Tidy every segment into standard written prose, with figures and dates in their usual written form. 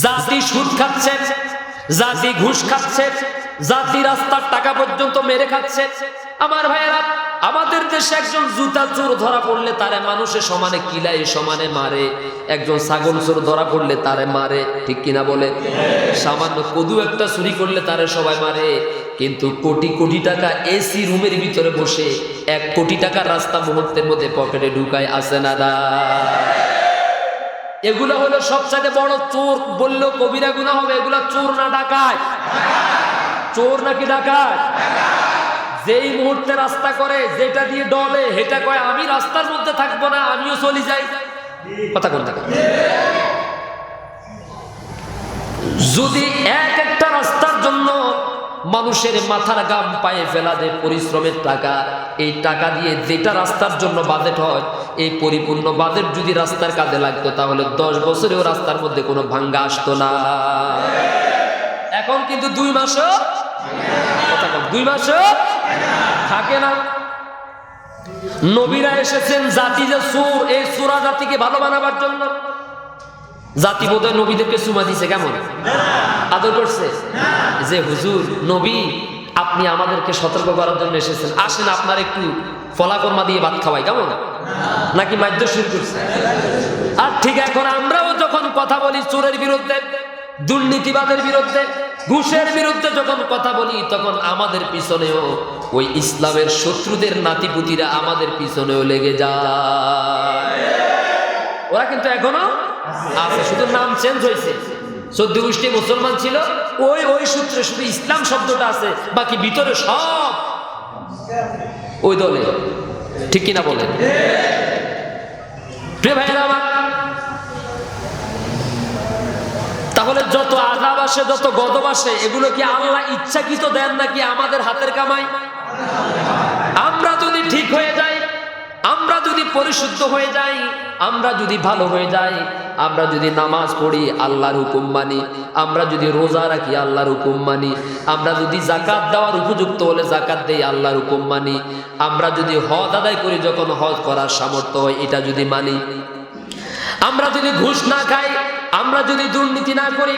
জাতি সুদ খাচ্ছে, জাতি ঘুষ খাচ্ছে, জাতি রাস্তার টাকা পর্যন্ত মেরে খাচ্ছে। আমার ভাইয়েরা, আমাদের দেশে একজন জুতা চোর ধরা পড়লে তারে মানুষে সমানে কিলাই সমানে মারে, একজন ছাগল চোর ধরা পড়লে তারে মারে, ঠিক কিনা বলে? সামান্য কদু একটা চুরি করলে তারে সবাই মারে, কিন্তু কোটি কোটি টাকা এসি রুমের ভিতরে বসে 1 কোটি টাকার রাস্তা মুহূর্তের মধ্যে পকেটে ঢুকায় আছে না না? এগুলো হলো সবচেয়ে বড় চোর, বললেও কবিরা গুনাহ হবে। এগুলা চোর না ডাকাত? চোর নাকি ডাকাত? যেই মুহূর্তে রাস্তা করে, যেটা দিয়ে ডলে, হেটা কয় আমি রাস্তার মধ্যে থাকবো না, আমিও চলে যাই। কথা কোন টাকা? যদি একটা রাস্তার জন্য মানুষের মাথার গাম পায়ে ফেলা দেয় পরিশ্রমের টাকা, এই টাকা দিয়ে যেটা রাস্তার জন্য বাজেট হয়, এই পরিপূর্ণ বাজেট যদি রাস্তার কাজে লাগতো তাহলে 10 বছরেও রাস্তার মধ্যে কোনো ভাঙ্গা আসতো না। এখন কিন্তু 2 মাসও 2 মাসও থাকে না। নবীরা এসেছেন জাতি যে চোর, এই চোরা জাতিকে ভালো বানাবার জন্য। জাতি বোধহয় নবীদেরকে চুমা দিছে, কেমন আদর করছে? যে হুজুর নবী আপনি আমাদেরকে সতর্ক করার জন্য এসেছেন, আসেন আপনার একটু ফলাকর্মা দিয়ে ভাত খাওয়াই, কেমন? নাকি মাধ্য শুরু করছে? আর ঠিক এখন আমরাও যখন কথা বলি চোরের বিরুদ্ধে, দুর্নীতিবাদের বিরুদ্ধে, ঘুষের বিরুদ্ধে যখন কথা বলি, তখন আমাদের পিছনেও ওই ইসলামের শত্রুদের নাতিপুতিরা আমাদের পিছনেও লেগে যায়। ওরা কিন্তু এখনো আছে, শুধু নাম চেঞ্জ হয়েছে। 14 গোষ্ঠী মুসলমান ছিল, ওই সূত্রে শুধু ইসলাম শব্দটা আছে, বাকি ভিতরে সব ওই দলে, ঠিক কিনা বলেন? প্রিয় ভাইরা আমার, তাহলে যত আযাব আসে, যত গজব আসে, এগুলো কি আল্লাহ ইচ্ছাকৃত দেন নাকি আমাদের হাতের কামাই? আমরা যদি ঠিক হয়ে যাই, আমরা যদি পরিশুদ্ধ হয়ে যাই, আমরা যদি ভালো হয়ে যাই, আমরা যদি নামাজ পড়ি আল্লাহর হুকুম মানি, আমরা যদি রোজা রাখি আল্লাহর হুকুম মানি, আমরা যদি যাকাত দেওয়ার উপযুক্ত হলে যাকাত দেই আল্লাহর হুকুম মানি, আমরা যদি হজ আদায় করি যখন হজ করার সামর্থ্য হয় এটা যদি মানি, আমরা যদি ঘুষ না খাই, আমরা যদি দুর্নীতি না করি,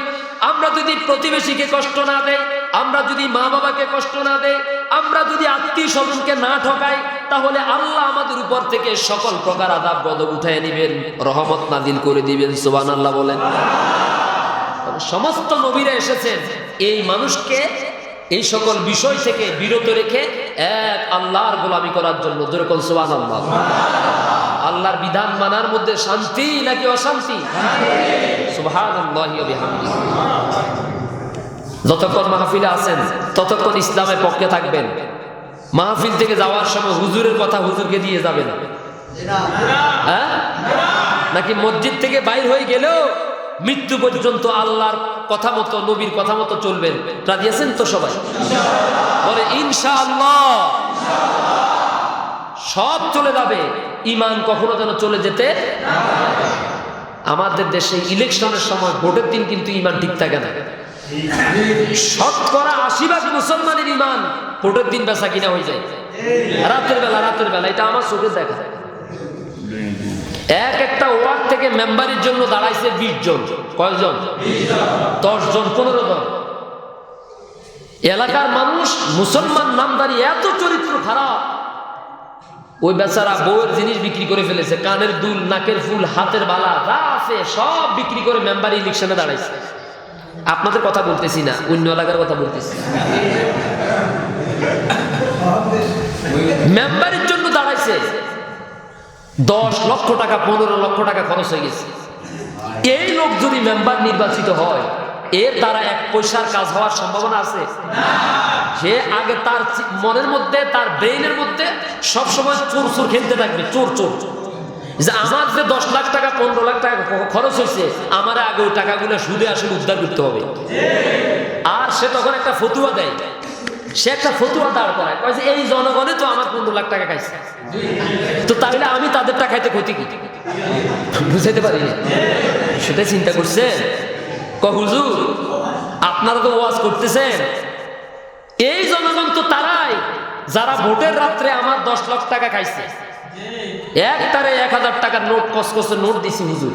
আমরা যদি প্রতিবেশীকে কষ্ট না দেই, আমরা যদি মা বাবাকে কষ্ট না দেই, আমরা যদি আত্মীয় স্বজনকে না ঠকাই, তাহলে আল্লাহ আমাদের উপর থেকে সকল প্রকার আযাব গজব উঠায় নেবেন, রহমত নাজিল করে দিবেন। সুবহানাল্লাহ বলেন। সমস্ত নবীরা এসেছেন এই মানুষকে এই সকল বিষয় থেকে বিরত রেখে এক আল্লাহর গোলামি করার জন্য। যেরকম সুবহানাল্লাহ। আল্লাহর বিধান মানার মধ্যে শান্তি নাকি অশান্তি? সুবহানাল্লাহি ওয়া বিহামদিহি। যতক্ষণ মাহফিলে আছেন ততক্ষণ ইসলামের পক্ষে থাকবেন। মাহফিল থেকে যাওয়ার সময় হুজুরের কথা হুজুরকে দিয়ে যাবেন, হ্যাঁ? নাকি মসজিদ থেকে বাইর হয়ে গেলেও মৃত্যু পর্যন্ত আল্লাহর কথা মতো, নবীর কথা মতো চলবেন? রাজি আছেন তো সবাই? বলে ইনশাআল্লাহ। সব চলে যাবে, ঈমান কখনো যেন চলে যেতে। আমাদের দেশে ইলেকশনের সময় ভোটের দিন কিন্তু ঈমান ঠিক থাকে না। শতকরা 80% মুসলমানের ঈমান ভোটের দিন বেচা কিনা হয়ে যায়। রাতের বেলা এটা আমার চোখে দেখা যায়। একটা ওয়ার্ড থেকে মেম্বারের জন্য দাঁড়াইছে 20 জন। কয়জন? 10 জন, 15 জন। এলাকার মানুষ মুসলমান নামদারি এত চরিত্র খারাপ, ওই বেচারা বউয়ের জিনিস বিক্রি করে ফেলেছে, কানের দুল, নাকের ফুল, হাতের বালা যা আছে সব বিক্রি করে মেম্বার ইলেকশনে দাঁড়াইছে। আপনাদের কথা বলতেছি না, অন্য এলাকার কথা বলতেছি। মেম্বারের জন্য দাঁড়াইছে, 10 লক্ষ টাকা 15 লক্ষ টাকা খরচ হয়ে গেছে। এই লোক যদি মেম্বার নির্বাচিত হয়, এর দ্বারা 1 পয়সার কাজ হওয়ার সম্ভাবনা আছে? সে আগে তার মনের মধ্যে, তার ব্রেইনের মধ্যে সবসময় চোর চোর খেলতে থাকবে, চোর চোর। যে আমার যে 10 লাখ টাকা 15 লাখ টাকা খরচ হয়েছে, আমার আগে ওই টাকাগুলো সুদে আসলে উদ্ধার করতে হবে। আর সে তখন একটা ফতুয়া দেয়, সে একটা ফতুয়া দাঁড় করায়, কয় যে এই জনগণে তো আমার 15 লাখ টাকা খাইছে, তো তাহলে আমি তাদের টাকা খাইতে ক্ষতি কি? বুঝাইতে পারি না। সেটাই চিন্তা করছে। হুজুর আপনারা তো ওয়াজ করতেছেন, এই জনগণ তো তারাই যারা ভোটের রাত্রে আমার 10 লাখ টাকা খাইছে। একটারে 1000 টাকার নোট, কসকসে নোট দিছি হুজুর,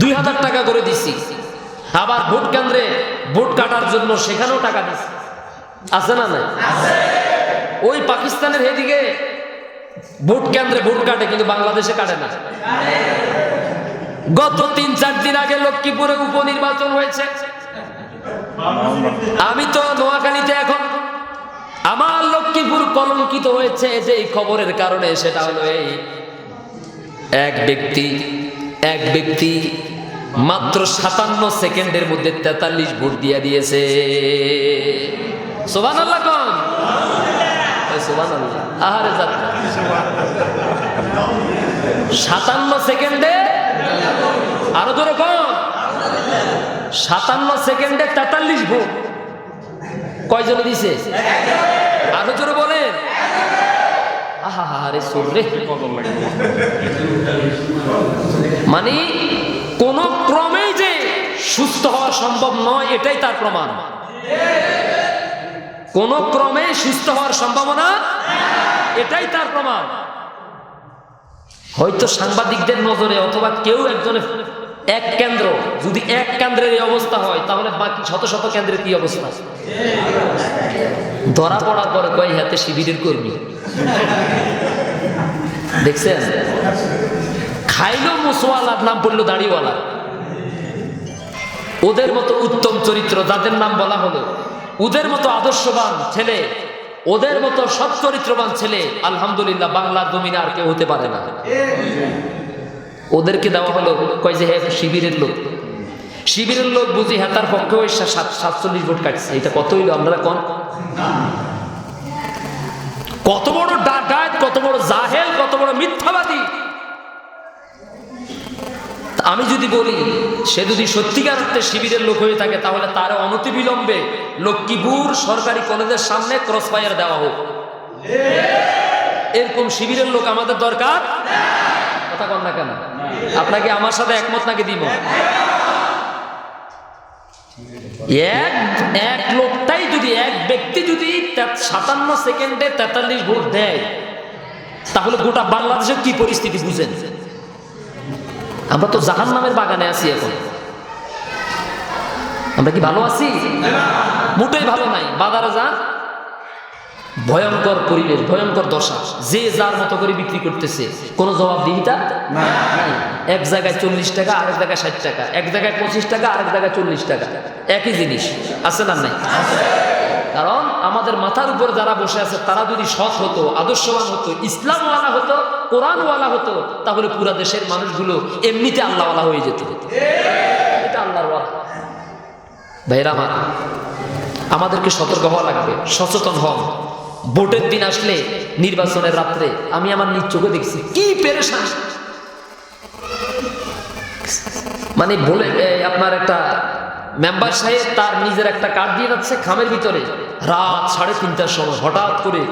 2000 টাকা করে দিছি। আবার ভোট কেন্দ্রে ভোট কাটার জন্য সেখানেও টাকা দিচ্ছে, আছে না নাই? ওই পাকিস্তানের এদিকে ভোট কেন্দ্রে ভোট কাটে, কিন্তু বাংলাদেশে কাটে না। গত 3-4 দিন আগে লক্ষ্মীপুরে উপনির্বাচন হয়েছে। আমি তো নোয়াখালীতে, এখন আমার লক্ষ্মীপুর কলঙ্কিত হয়েছে যে এই খবরের কারণে। সেটা হলো এই, এক ব্যক্তি মাত্র 57 সেকেন্ডের মধ্যে 43 ভোট দিয়ে দিয়েছে। সুবহানাল্লাহ কোন? সুবহানাল্লাহ। আহারে যাত্রা 57 সেকেন্ডে, আরো জোরে কোন? 57 সেকেন্ডে 43 ভোট। কয়জন দিছে? আরো জোরে বলেন। আহারে সুরে, মানে কোন ক্রমেই যে সুস্থ হওয়া সম্ভব নয়, এটাই তার প্রমাণ। কোন ক্রমে সুস্থ হওয়ার সম্ভাবনা, এটাই তার প্রমাণ। হয়তো সাংবাদিকদের নজরে অথবা কেউ একজনের এক কেন্দ্র, যদি এক কেন্দ্রের এই অবস্থা হয়, তাহলে বাকি শত শত কেন্দ্রের কি অবস্থা? ধরা পড়ার পরে কয় হাতে শিবিরের কর্মী। দেখছেন? খাইলো মুসওয়ালার নাম পড়লো দাড়িওয়ালা। ওদের মতো উত্তম চরিত্র যাদের নাম বলা হলো, ওদের মতো আদর্শবান ছেলে, ওদের মতো সৎ চরিত্রবান ছেলে আলহামদুলিল্লাহ বাংলার জমিনে আর কেউ হতে পারে না। ওদেরকে দেওয়া হলো, কয় যে হ্যাঁ শিবিরের লোক। শিবিরের লোক বুঝি হ্যাঁ, তার পক্ষে 47 ভোট কাটছে। এটা কত হইল আমরা কোন? কত বড় ডাকাত, কত বড় জাহেল, কত বড় মিথ্যাবাদী। আমি যদি বলি সে যদি সত্যিকার অর্থে শিবিরের লোক হয়ে থাকে, তাহলে তার অনতিবিলম্বে লক্ষ্মীপুর সরকারি কলেজের সামনে ক্রস ফায়ার দেওয়া হোক। এরকম শিবিরের লোক আমাদের দরকার। কথা কন না কেন? আপনাকে আমার সাথে একমত নাকি দিব? এক লোকটাই যদি, এক ব্যক্তি যদি 57 সেকেন্ডে 43 ভোট দেয়, তাহলে গোটা বাংলাদেশের কি পরিস্থিতি বুঝেন? আমরা তো জাহান্নামের বাগানে আছি এখন। আমরা কি ভালো আছি? মোটেই ভালো নাই। বাজারে যান, ভয়ঙ্কর পরিবেশ, ভয়ঙ্কর দশা। যে যার মতো করে বিক্রি করতেছে, কোনো জবাবদিহিতা নাই। এক জায়গায় 40 টাকা, আরেক জায়গায় 60 টাকা, এক জায়গায় 25 টাকা, আরেক জায়গায় 40 টাকা, একই জিনিস। আছে না নাই? কারণ আমাদের মাথার উপর যারা বসে আছে, তারা যদি সৎ হতো, আদর্শবান হতো, ইসলামওয়ালা হতো, কোরআনওয়ালা হতো, তাহলে পুরা দেশের মানুষগুলো এমনিতে আল্লাহওয়ালা হয়ে যেত। এটা আল্লাহর ওয়াদা। ভাইরা আমার, আমাদেরকে সতর্ক হওয়া লাগবে, সচেতন হন। ভোটের দিন আসলে, নির্বাচনের রাত্রে, আমি আমার নিজ চোখে দেখছি কি পেরেশান। মানে বলে আপনার একটা মেম্বার সাহেব তার নিজের একটা কার্ড দিয়ে যাচ্ছে খামের ভিতরে, রাত 3:30টার সময় হঠাৎ করে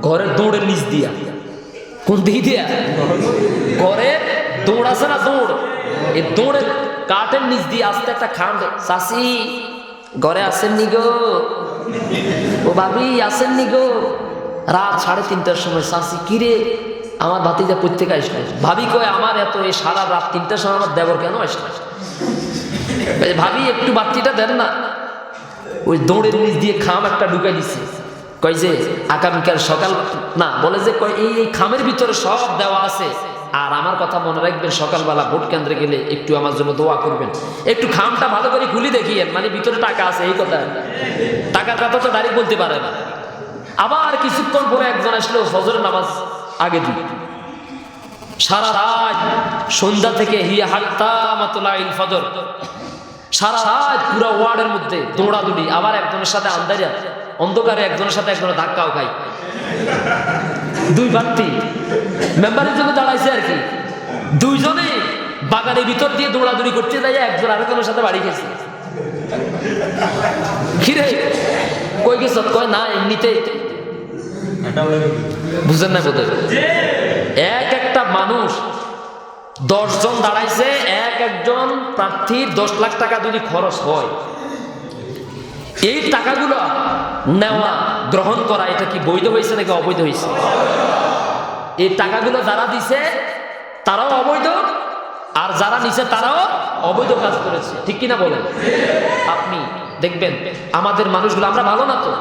ঘরের দৌড়ের নিচ দিয়া, কোন দিক দিয়া? ঘরের দৌড় আছে না, দৌড়, এই দৌড়ের কাঠের নিচ দিয়ে আসতে একটা খাম। চাষি ঘরে আসেননি গো, ও ভাবি আসেননি গো। রাত 3:30টার সময় চাষি, কিরে আমার ভাতিজা প্রত্যেকে আসলে। ভাবি কয় আমার এত এই সারা রাত 3টার সময় আমার দেবর কেন আসলে? ভাবি একটু বাতিটা দেন না। ওই দৌড়ের নিচ দিয়ে খাম একটা ঢুকাই দিচ্ছে। কয় যে আগামীকাল সকাল, না বলে যে কয় এই খামের ভিতরে সব দেওয়া আছে, আর আমার কথা মনে রাখবেন, সকালবেলা ভোট কেন্দ্রে গেলে একটু আমার জন্য দোয়া করবেন, একটু খামটা ভালো করে খুলি দেখিয়েন, মানে ভিতরে টাকা আছে এই কথা। টাকার কথা তো ডাইরেক্ট বলতে পারে না। আবার কিছুক্ষণ পরে একজন আসলো ফজরের নামাজ আগে দিই, সারা রাত সন্ধ্যা থেকে হিয়া হাত্তা মাতলাইল ফজর, সারা রাত পুরো ওয়ার্ডের মধ্যে দৌড়াদৌড়ি। আবার একজনের সাথে আন্দারিয়া অন্ধকারে, একজনের সাথে একজনের ধাক্কাও খাই। দুই প্রার্থী মেম্বারের জন্য দাঁড়াইছে আর কি, দুইজনে বাগানের ভিতর দিয়ে দৌড়াদৌড়ি করতে যাই, একজন আরেকজনের সাথে বাড়ি গেছে। কিরে কই গেছ? কয় না এমনিতে। বুঝেন না বোধ? এক একটা মানুষ 10 জন দাঁড়াইছে, একজন প্রার্থীর 10 লাখ টাকা যদি খরচ হয়, এই টাকাগুলো নেওয়া, গ্রহণ করা, এটা কি বৈধ হয়েছে নাকি অবৈধ হয়েছে? এই টাকাগুলো যারা দিছে তারাও অবৈধ, আর যারা নিচে তারাও অবৈধ কাজ করেছে, ঠিক কিনা বলেন? আপনি দেখবেন আমাদের মানুষগুলো, আমরা ভালো না তো?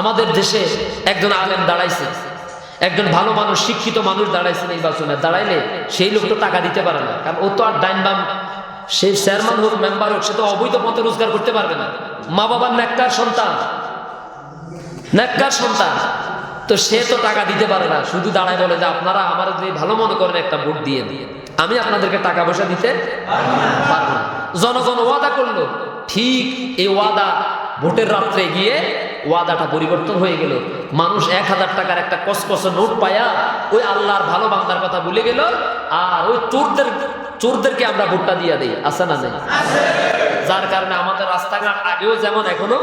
আমাদের দেশে একজন আলেম দাঁড়াইছে, একজন ভালো মানুষ, শিক্ষিত মানুষ দাঁড়াইছে নির্বাচনে, দাঁড়াইলে সেই লোক তো টাকা দিতে পারে না, কারণ ও তো আর ডাইন বাম, সেই চেয়ারম্যান হোক মেম্বার হোক, সে তো অবৈধ পথে রোজগার করতে পারবে না। মা বাবার নেককার সন্তান, নেককার সন্তান, তো সে তো টাকা দিতে পারে না, শুধু দাঁড়ায় বলে যে আপনারা আমার যদি ভালো মনে করেন একটা ভোট দিয়ে আমি আপনাদেরকে টাকা পয়সা দিতে পারবো না। জনগণ ওয়াদা করলো, ঠিক এই ওয়াদা ভোটের রাত্রে গিয়ে ওয়াদাটা পরিবর্তন হয়ে গেল। মানুষ 1000 টাকার একটা কসকস নোট পায়া ওই আল্লাহর ভালো বান্দার কথা ভুলে গেল, আর ওই চোরদেরকে আমরা ভোটটা দিয়ে দিই। আছে না নেই? যার কারণে আমাদের রাস্তাঘাট আগেও যেমন এখনো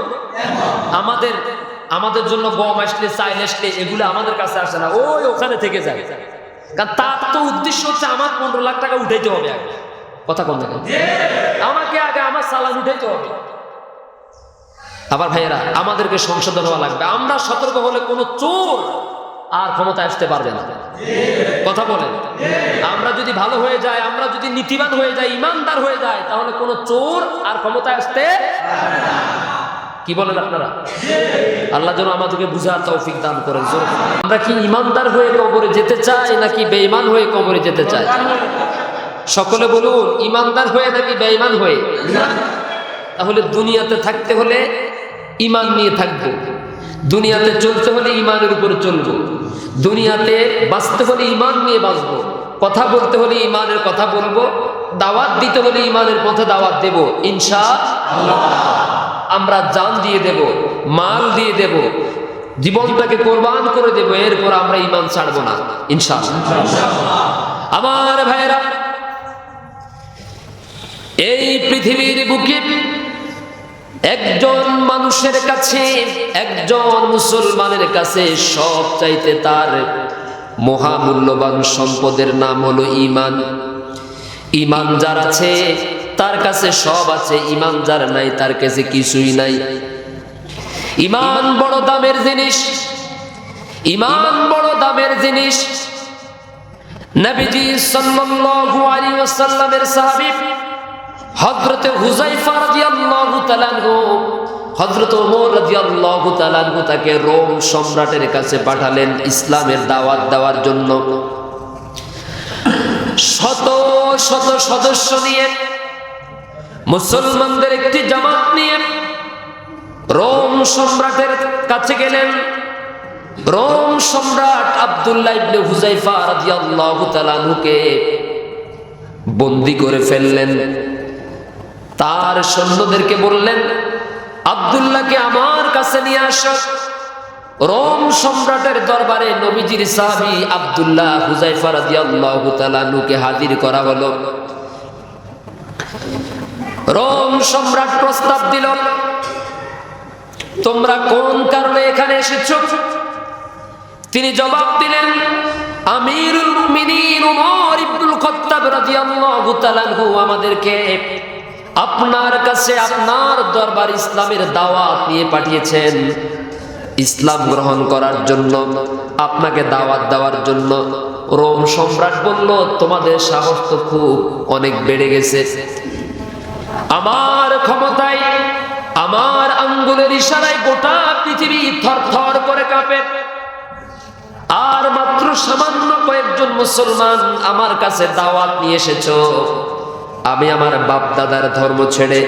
আমাদের জন্য গম আসলে, চাইল আসলে এগুলো আমাদের কাছে আসে না, ওই ওখানে থেকে যায়। কারণ তার তো উদ্দেশ্য হচ্ছে আমার 15 লাখ টাকা উঠাইতে হবে আগে। কথা কম দেখেন, আমাকে আগে আমার চালান উঠাইতে হবে। আবার ভাইয়েরা, আমাদেরকে সংশোধন হওয়া লাগবে। আমরা সতর্ক হলে কোনো চোর আর ক্ষমতা আসতে পারবে না। কথা বলেন, আমরা যদি ভালো হয়ে যাই, আমরা যদি নীতিবান হয়ে যাই, ইমানদার হয়ে যাই, তাহলে কোনো চোর আর ক্ষমতা আসতে, কি বলেন আপনারা? আল্লাহ যেন আমাদেরকে বুঝার তৌফিক দান করেন। আমরা কি ইমানদার হয়ে কবরে যেতে চাই নাকি বেঈমান হয়ে কবরে যেতে চাই? সকলে বলুন, ইমানদার হয়ে নাকি বেঈমান হয়ে? তাহলে দুনিয়াতে থাকতে হলে ইমান নিয়ে থাকবো, দুনিয়াতে চলতে হলে ইমানের উপরে চলবো, দুনিয়াতে বাঁচতে হলে ইমান নিয়ে বাঁচবো, কথা বলতে হলে ইমানের কথা বলবো, দাওয়াত দিতে হলে ইমানের পথে দাওয়াত দেব ইনশাআল্লাহ। আমরা জান দিয়ে দেব, মাল দিয়ে দেব, জীবনটাকে কোরবান করে দেব, এরপর আমরা ইমান ছাড়বো না ইনশাআল্লাহ। আমার ভাইয়েরা, এই পৃথিবীর বুকে একজন মানুষের কাছে, একজন মুসলমানের কাছে সব চাইতে তার মহামূল্যবান সম্পদের নাম হলো ঈমান। ঈমান যার আছে তার কাছে সব আছে, ঈমান যার নাই তার কাছে কিছুই নাই। ঈমান বড় দামের জিনিস, ঈমান বড় দামের জিনিস। নবীজি সাল্লাল্লাহু আলাইহি ওয়াসাল্লামের সাহাবী হযরত হুযায়ফা রাদিয়াল্লাহু তাআলা আনহু, হযরত ওমর রাদিয়াল্লাহু তাআলা আনহু তাকে রোম সম্রাটের কাছে পাঠালেন ইসলামের দাওয়াত দেওয়ার জন্য। শত শত সদস্য নিয়ে, মুসলমানদের একটি জামাত নিয়ে রোম সম্রাটের কাছে গেলেন। রোম সম্রাট আব্দুল্লাহ ইবনে হুযায়ফা রাদিয়াল্লাহু তাআলা আনহুকে বন্দী করে ফেললেন। তার সৈন্যদেরকে বললেন, আব্দুল্লাহকে আমার কাছে নিয়ে আসো। রোম সম্রাটের দরবারে নবীজির সাহাবী আব্দুল্লাহ হুযায়ফা রাদিয়াল্লাহু তাআলা আনহুকে হাজির করা হলো। রোম সম্রাট প্রস্তাব দিল, তোমরা কোন কারণে এখানে এসেছো? তিনি জবাব দিলেন, আমিরুল মুমিনিন ওমর ইবনুল খাত্তাব রাদিয়াল্লাহু তাআলা আনহু আমাদেরকে আপনার কাছে, আপনার দরবার ইসলামের দাওয়াত নিয়ে পাঠিয়েছেন, ইসলাম গ্রহণ করার জন্য, আপনাকে দাওয়াত দেওয়ার জন্য। রোম সম্রাট বলল, তোমাদের সাহস তো খুব অনেক বেড়ে গেছে। আমার ক্ষমতায়, আমার আঙ্গুলের ইশারায় গোটা পৃথিবী থরথর করে কাঁপে, আর মাত্র সামান্য কয়েকজন মুসলমান আমার কাছে দাওয়াত নিয়ে এসেছো। আমি আমার বাপ দাদার ধর্ম ছেড়ে,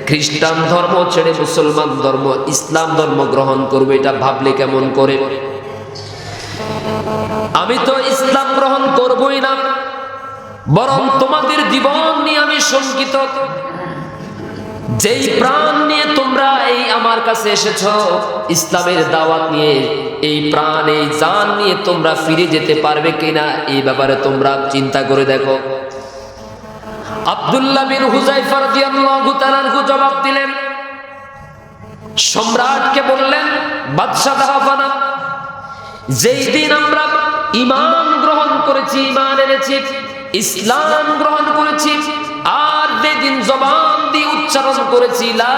খ্রিস্টান ধর্ম ছেড়ে মুসলমান ধর্ম, ইসলাম ধর্ম গ্রহণ করবো, এটা ভাবলে কেমন করে? আমি তো ইসলাম গ্রহণ করবই না, বরং তোমাদের জীবন নিয়ে আমি শঙ্কিত। যেই প্রাণ নিয়ে তোমরা এই আমার কাছে এসেছো ইসলামের দাওয়াত নিয়ে, এই প্রাণ, এই জান নিয়ে তোমরা ফিরে যেতে পারবে কিনা, এই ব্যাপারে তোমরা চিন্তা করে দেখো। আব্দুল্লাহ বিন হুযায়ফা রাদিয়াল্লাহু তাআলা আনহু জবাব দিলেন, সম্রাটকে বললেন, বাদশা দাহাবানা, যেই দিন আমরা ঈমান গ্রহণ করেছি, ঈমান এনেছি, ইসলাম গ্রহণ করেছি, আর যেদিন জবান দিয়ে উচ্চারণ করেছি লা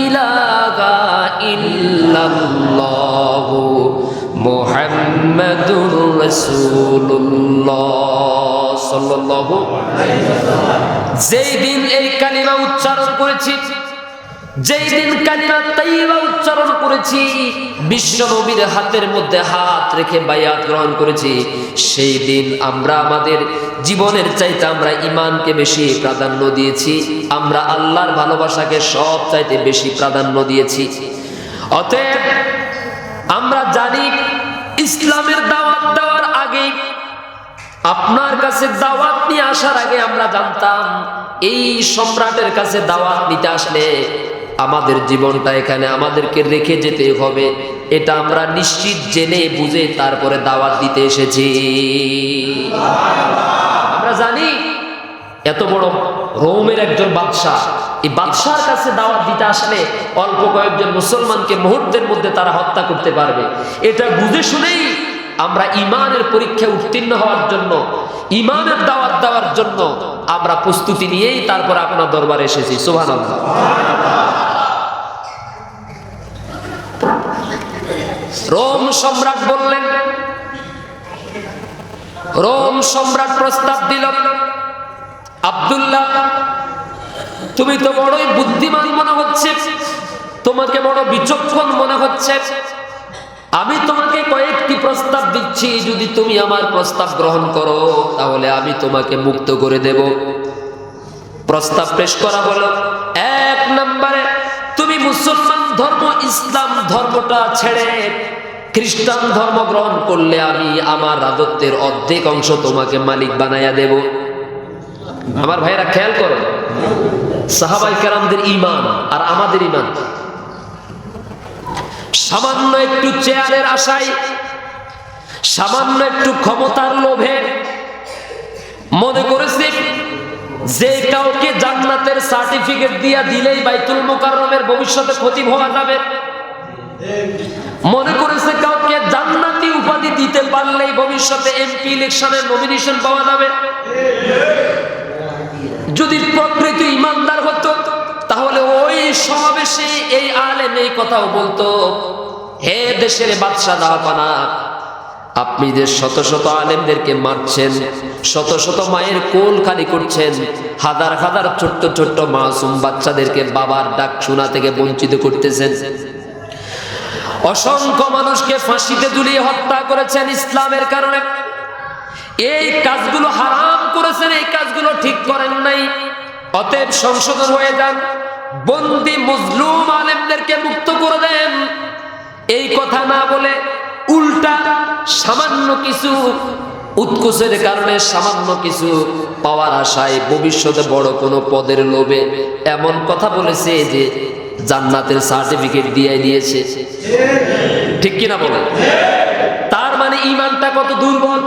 ইলাহা ইল্লাল্লাহু মুহাম্মাদুর রাসূলুল্লাহ সাল্লাল্লাহু আলাইহি ওয়াসাল্লাম। যেই দিন এই কালিমা উচ্চারণ করেছি, যেই দিন কালিমা তাইয়্যিবা উচ্চারণ করেছি, বিশ্ব নবীর হাতের মধ্যে হাত রেখে বায়াত গ্রহণ করেছি, সেই দিন আমরা আমাদের জীবনের চাইতে আমরা ঈমানকে বেশি প্রাধান্য দিয়েছি, আমরা আল্লাহর ভালোবাসাকে সব চাইতে বেশি প্রাধান্য দিয়েছি। অতএব আমরা জানি ইসলামের দাওয়াত দেওয়ার আগে, আপনার কাছে দাওয়াত নিয়ে আসার আগে আমরা জানতাম এই সম্রাটের কাছে দাওয়াত নিতে আসলে আমাদের জীবনটা এখানে আমাদেরকে রেখে যেতে হবে, এটা আমরা নিশ্চিত জেনে বুঝে তারপরে দাওয়াত দিতে এসেছি। আমরা জানি এত বড় রোমের একজন বাদশাহ, এই বাদশার কাছে দাওয়াত দিতে আসলে অল্প কয়েকজন মুসলমানকে মুহূর্তের মধ্যে তারা হত্যা করতে পারবে, এটা বুঝে শুনেই আমরা ঈমানের পরীক্ষায় উত্তীর্ণ হওয়ার জন্য, ঈমানের দাওয়াত দেওয়ার জন্য আমরা প্রস্তুতি নিয়েই তারপর আপনার দরবারে এসেছি। সুবহানাল্লাহ। রোম সম্রাট বললেন, রোম সম্রাট প্রস্তাব দিল, আব্দুল্লাহ তুমি তো বড়ই বুদ্ধিমান মনে হচ্ছে, তোমাকে বড় বিচক্ষণ মনে হচ্ছে, আমি তোমাকে কয়েকটি প্রস্তাব দিচ্ছি, যদি তুমি আমার প্রস্তাব গ্রহণ করো তাহলে আমি তোমাকে মুক্ত করে দেব। প্রস্তাব পেশ করা হলো, এক নম্বরে তুমি মুসলমান ধর্ম ইসলাম ধর্মটা ছেড়ে খ্রিস্টান ধর্ম গ্রহণ করলে আমি আমার রাজত্বের অর্ধেক অংশ তোমাকে মালিক বানাইয়া দেব। আমার ভাইরা খেয়াল করো, সাহাবায়ে কেরামদের ঈমান আর আমাদের ঈমান, সামান্য একটু চেয়ারের আশায়, সামান্য একটু ক্ষমতার লোভে মনে করেছে যে কাউকে জান্নাতের সার্টিফিকেট দিয়া দিলেই বাইতুল মুকাররমের ভবিষ্যতে খতিব হওয়া যাবে, মনে করেছে কাউকে জান্নাতি উপাধি দিতে পারলেই ভবিষ্যতে এমপি ইলেকশনের নমিনেশন পাওয়া যাবে। যদি প্রকৃত ইমানদার হতো তাহলে ওই সমাবেশে এই আলেম এই কথাও বলতো, হে দেশের বাদশা জাহাপানা, আপনি যে শত শত আলেমদেরকে মারছেন, শত শত মায়ের কোল খালি করছেন, হাজার হাজার ছোট্ট ছোট্ট মাসুম বাচ্চাদেরকে বাবার ডাক শোনা থেকে বঞ্চিত করতেছেন, অসংখ্য মানুষকে ফাঁসিতে ঝুলিয়ে হত্যা করেছেন ইসলামের কারণে, এই কাজগুলো হারাম করেছেন, এই কাজগুলো ঠিক করেন নাই, অতএব সংশোধন হয়ে যান, বন্দী মজলুম আলেমদেরকে মুক্ত করে দেন। এই কথা না বলে উল্টা সামান্য কিছু উৎকোচের কারণে, সামান্য কিছু পাওয়ার আশায়, ভবিষ্যতে বড় কোনো পদের লোভে এমন কথা বলেছে যে জান্নাতের সার্টিফিকেট দিয়ে দিয়েছে। ঠিক কিনা বলে? তার মানে ঈমানটা কত দুর্বল,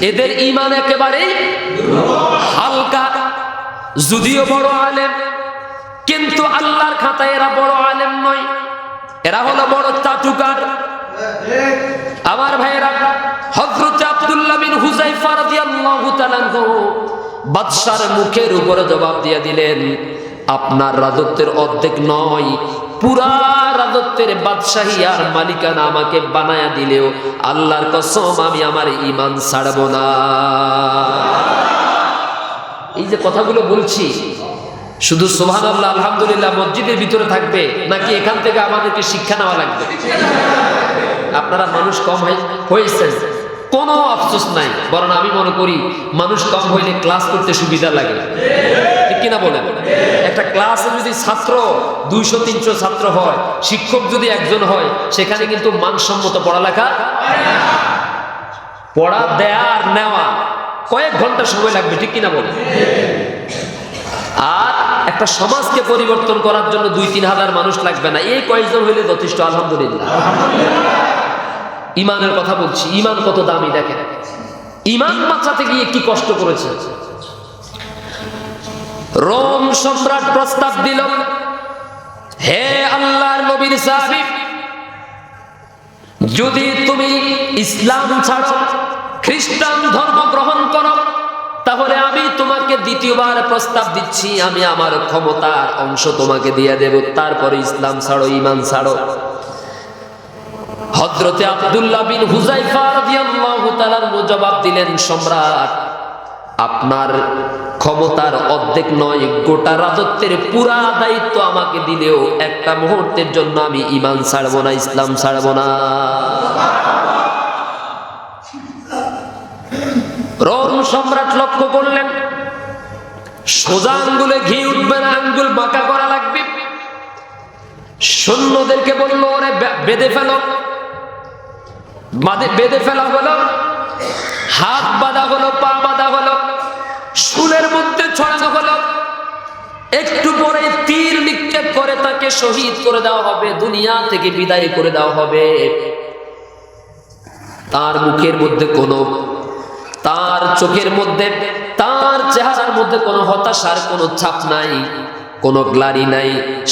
এদের ঈমান একেবারেই হালকা। যদিও বড় আলেম, কিন্তু আল্লাহর খাতায় এরা বড় আলেম নয়, এরা হলো বড় চাটুকার। আমার ভাইয়েরা, হযরত আব্দুল্লাহ বিন হুযায়ফা রাদিয়াল্লাহু তাআলা বাদশার মুখের উপরে জবাব দিয়ে দিলেন, আপনার রাজত্বের অর্ধেক নয়, পুরা রাজত্বের বাদশাহী আর মালিকানা আমাকে বানায়া দিলেও আল্লাহর কসম আমি আমার ঈমান ছাড়ব না। এই যে কথাগুলো বলছি, শুধু সুবহানাল্লাহ আলহামদুলিল্লাহ মসজিদের ভিতরে থাকবে নাকি এখান থেকে আমাদেরকে শিক্ষা নেওয়া লাগবে? আপনারা মানুষ কম হয়েছেন, কোনো আফসোস নাই, বরং আমি মনে করি মানুষ কম হইলে ক্লাস করতে সুবিধা লাগে। ঠিক কিনা বলেন? একটা ক্লাসে যদি ছাত্র 200-300 ছাত্র হয়, শিক্ষক যদি একজন হয়, সেখানে কিন্তু মানসম্মত পড়ালেখা, পড়া দেয়া আর নেওয়া কয়েক ঘন্টা সময় লাগবে। ঠিক কিনা বলেন? আর একটা সমাজকে পরিবর্তন করার জন্য 2-3 হাজার মানুষ লাগবে না, এই কয়েকজন হইলে যথেষ্ট। আলহামদুলিল্লাহ। ঈমানের কথা বলছি, ঈমান কত দামি দেখেন, ঈমান বাঁচাতে গিয়ে কি কষ্ট করেছে। রোম সম্রাট প্রস্তাব দিল, হে আল্লাহর নবীর সাহাবী, যদি তুমি ইসলাম ছাড়ো, খ্রিস্টান ধর্ম গ্রহণ করো, তাহলে আমি তোমাকে দ্বিতীয়বার প্রস্তাব দিচ্ছি, আমি আমার ক্ষমতার অংশ তোমাকে দিয়ে দেব, তারপরে ইসলাম ছাড়ো, ঈমান ছাড়ো। হযরতে আব্দুল্লাহ বিন হুযায়ফা রাদিয়াল্লাহু তাআলা জবাব দিলেন, সম্রাট, আপনার ক্ষমতার অর্ধেক নয়, গোটা রাজত্বের পুরা দায়িত্ব আমাকে দিলেও একটা মুহূর্তের জন্য আমি ঈমান ছাড়বো না, ইসলাম ছাড়বো না। রোম সম্রাট লক্ষ্য করলেন, সোজা আঙ্গুলে ঘি উঠবে না, আঙ্গুল বাঁকা করা লাগবে। সৈন্যদেরকে বলল, ওরে বেঁধে ফেলো। বেঁধে ফেলা হলো, হাত বাঁধা হলো, পা বাঁধা হলো, শুলের মধ্যে ছড়ানো হলো। একটু পরে তীর নিক্ষেপ করে তাকে শহীদ করে দেওয়া হবে, দুনিয়া থেকে বিদায় করে দেওয়া হবে। তার মুখের মধ্যে কোনো, তার চোখের মধ্যে, তার চেহারার মধ্যে কোনো হতাশার কোনো ছাপ নাই, কোনো গ্লানি নাই।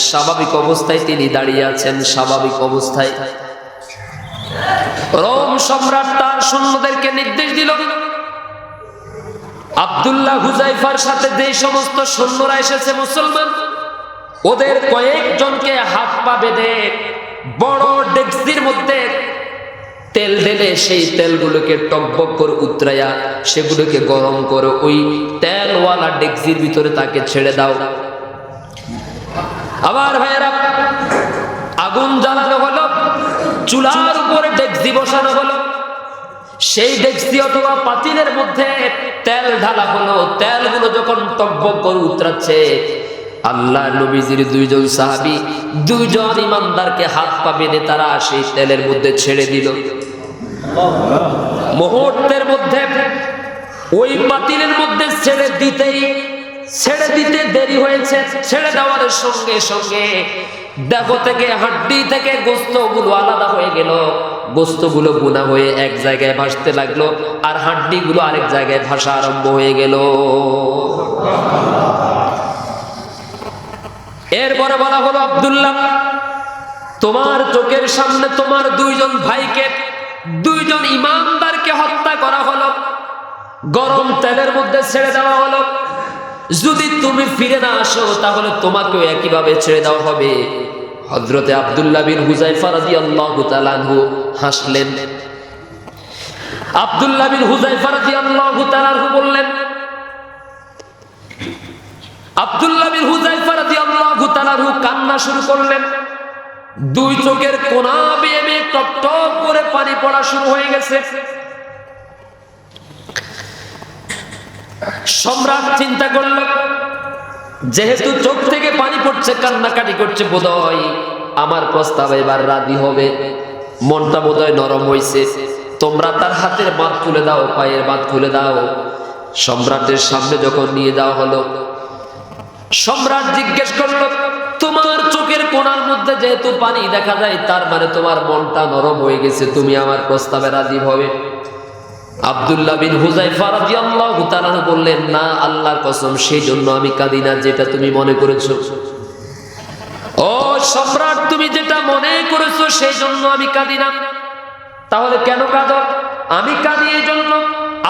স্বাভাবিক অবস্থায় তিনি দাঁড়িয়ে আছেন, স্বাভাবিক অবস্থায়। রোম সম্রাট তার সৈন্যদেরকে নির্দেশ দিল, আব্দুল্লাহ হুযায়ফার সাথে যে সমস্ত সৈন্যরা এসেছে মুসলমান, ওদের কয়েকজনকে হাত পা বেঁধে বড় ডেকচির মধ্যে তেল ঢেলে সেই তেলগুলোকে টকবক করে উতরাইয়া সেগুলোকে গরম করে ওই তেলওয়ালা ডেকচির ভিতরে তাকে ছেড়ে দাও। আবার ভাইয়েরা, আগুন জ্বালানো হলো, চুলার উপরে ডেকচি বসানো হলো, সেই ডেকচি অথবা পাতিলের মধ্যে তেল ঢালা হলো। তেলগুলো যখন টকবক করে উতরাচ্ছে, আল্লাহ নবীজির দুইজন সাহাবী, দুইজন ইমানদারকে হাত পা বেঁধে তারা সেই তেলের মধ্যে ছেড়ে দিল। মুহূর্তের মধ্যে ওই পাতিলের মধ্যে ছেড়ে দিতে দেরি হয়েছে। ছেড়ে দেওয়ার সঙ্গে সঙ্গে দেহ থেকে, হাড্ডি থেকে গোশতগুলো আলাদা হয়ে গেল। গোশতগুলো গুণা হয়ে এক জায়গায় ভাসতে লাগলো, আর হাড্ডিগুলো আরেক জায়গায় ভাসা আরম্ভ হয়ে গেল। এরপরে বলা হলো, আব্দুল্লাহ, তোমার চোখের সামনে তোমার দুইজন ভাইকে, দুইজন ইমানদারকে হত্যা করা হলো, গরম তেলের মধ্যে ছেড়ে দেওয়া হলো। যদি তুমি ফিরে না আসো তাহলে তোমাকেও একইভাবে ছেড়ে দেওয়া হবে। হযরতে আব্দুল্লাহ বিন হুযায়ফা রাদিয়াল্লাহু তাআলা আনহু হাসলেন। আব্দুল্লাহ বিন হুযায়ফা রাদিয়াল্লাহু তাআলা আনহু বললেন, আব্দুল্লাহ বিন হুযায়ফা রাদিয়াল্লাহু তাআলা আনহু কান্না শুরু করলেন। দুই চোখের কোনা বেয়ে টপ টপ করে পানি পড়া শুরু হয়ে গেছে। সম্রাট চিন্তা করল, যেহেতু চোখ থেকে পানি পড়ছে, কান্নাকাটি করছে, বোধহয় আমার প্রস্তাব এবার রাজি হবে, মনটা বোধহয় নরম হয়েছে। তোমরা তার হাতের বাঁধ খুলে দাও, পায়ের বাঁধ খুলে দাও। সম্রাটের সামনে যখন নিয়ে যাওয়া হলো, সম্রাট জিজ্ঞেস করলো, তোমার চোখের কোণার মধ্যে যেহেতু পানি দেখা যায়, তার মানে তোমার মনটা নরম হয়ে গেছে, তুমি আমার প্রস্তাবে রাজি হবে? আব্দুল্লাহ বিন হুযায়ফা রাদিয়াল্লাহু তাআলা বললেন, না, আল্লাহর কসম, সেই জন্য আমি কাঁদি না যেটা তুমি মনে করেছো। ও সম্রাট, তুমি যেটা মনে করেছো সেই জন্য আমি কাঁদি না। তাহলে কেন কাঁদো? আমি কাঁদি এই জন্য,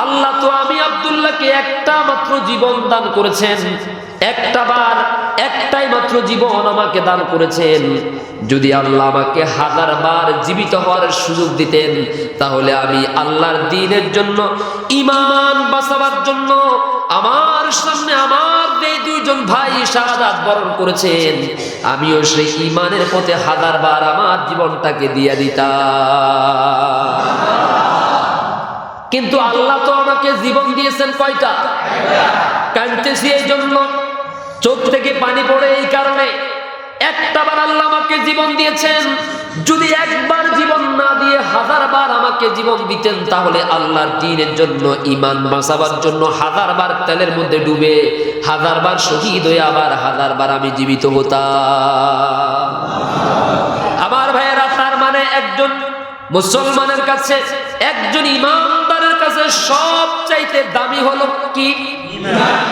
আল্লাহ তো আমি আব্দুল্লাহকে একটা মাত্র জীবন দান করেছেন, একটাই মাত্র জীবন আমাকে দান করেছেন। যদি আল্লাহ আমাকে 1000 বার জীবিত হওয়ার সুযোগ দিতেন, তাহলে আমি আল্লাহর দ্বীনের জন্য, ঈমান বাঁচাবার জন্য, আমার সামনে আমার যে দুইজন ভাই শাহাদাত বরণ করেছেন, আমিও সেই ঈমানের পথে 1000 বার আমার জীবনটাকে দিয়ে দিতাম। কিন্তু আল্লাহ তো আমাকে জীবন দিয়েছেন কয়টা? কাঁদতেছি এই জন্য, চোখ থেকে পানি পড়ে এই কারণে। একটাবার আল্লাহ আমাকে জীবন দিয়েছেন, যদি একবার জীবন না দিয়ে 1000 বার আমাকে জীবন দিতেন, তাহলে আল্লাহর দ্বীনের জন্য, ঈমান বাঁচাবার জন্য 1000 বার তেলের মধ্যে ডুবে, 1000 বার শহীদ হয়ে আবার 1000 বার আমি জীবিত হতাম। আমার ভাইয়েরা, তার মানে একজন মুসলমানের কাছে, একজন ইমানদারের কাছে সবচাইতে দামি হলো কি? ঈমান।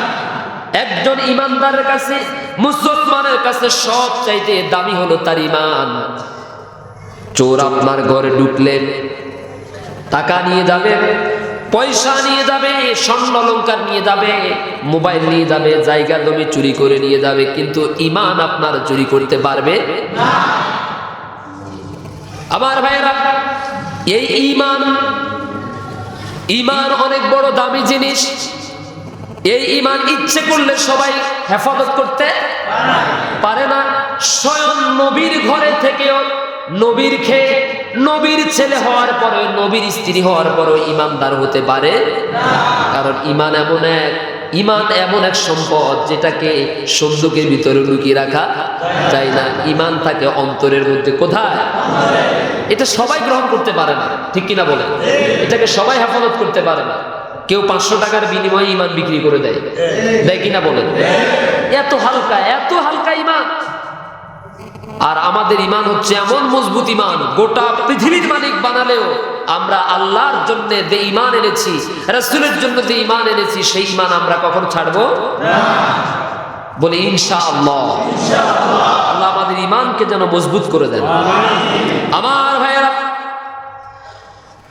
একজন ইমানদারের কাছে, মুসলমানের কাছে সবচাইতে দামি হলো তার ঈমান। চোর আপনার ঘরে ঢুকলে টাকা নিয়ে যাবে, পয়সা নিয়ে যাবে, স্বর্ণ অলংকার নিয়ে যাবে, মোবাইল নিয়ে যাবে, জায়গা জমি চুরি করে নিয়ে যাবে, কিন্তু ঈমান আপনার চুরি করতে পারবে না। আমার ভাইয়েরা, এই ঈমান অনেক বড় দামি জিনিস। এই ঈমান ইচ্ছে করলে সবাই হেফাজত করতে পারে না। স্বয়ং নবীর ঘরে থেকেও নবীর খেয়ে নবীর ছেলে হওয়ার পরে নবীর স্ত্রী হওয়ার পরেও ঈমানদার হতে পারে না। কারণ ঈমান এমন এক সম্পদ যেটাকে সন্দুকের ভিতরে লুকিয়ে রাখা যায় না। ঈমান থাকে অন্তরের মধ্যে। কোথায়? এটা সবাই গ্রহণ করতে পারে না, ঠিক কিনা বলেন? এটাকে সবাই হেফাজত করতে পারে না। কেউ 500 টাকার বিনিময়ে ঈমান বিক্রি করে দেয় কিনা বলেন? এত হালকা ঈমান। আর আমাদের ঈমান হচ্ছে এমন মজবুত ঈমান, গোটা পৃথিবীর মালিক বানালেও আমরা আল্লাহর জন্য যে ঈমান এনেছি, রাসূলের জন্য যে ঈমান এনেছি, সেই ঈমান আমরা কখনো ছাড়বো না। বলি ইনশাআল্লাহ। আল্লাহ আমাদের ঈমানকে যেন মজবুত করে দেন। আমার ভাইয়েরা,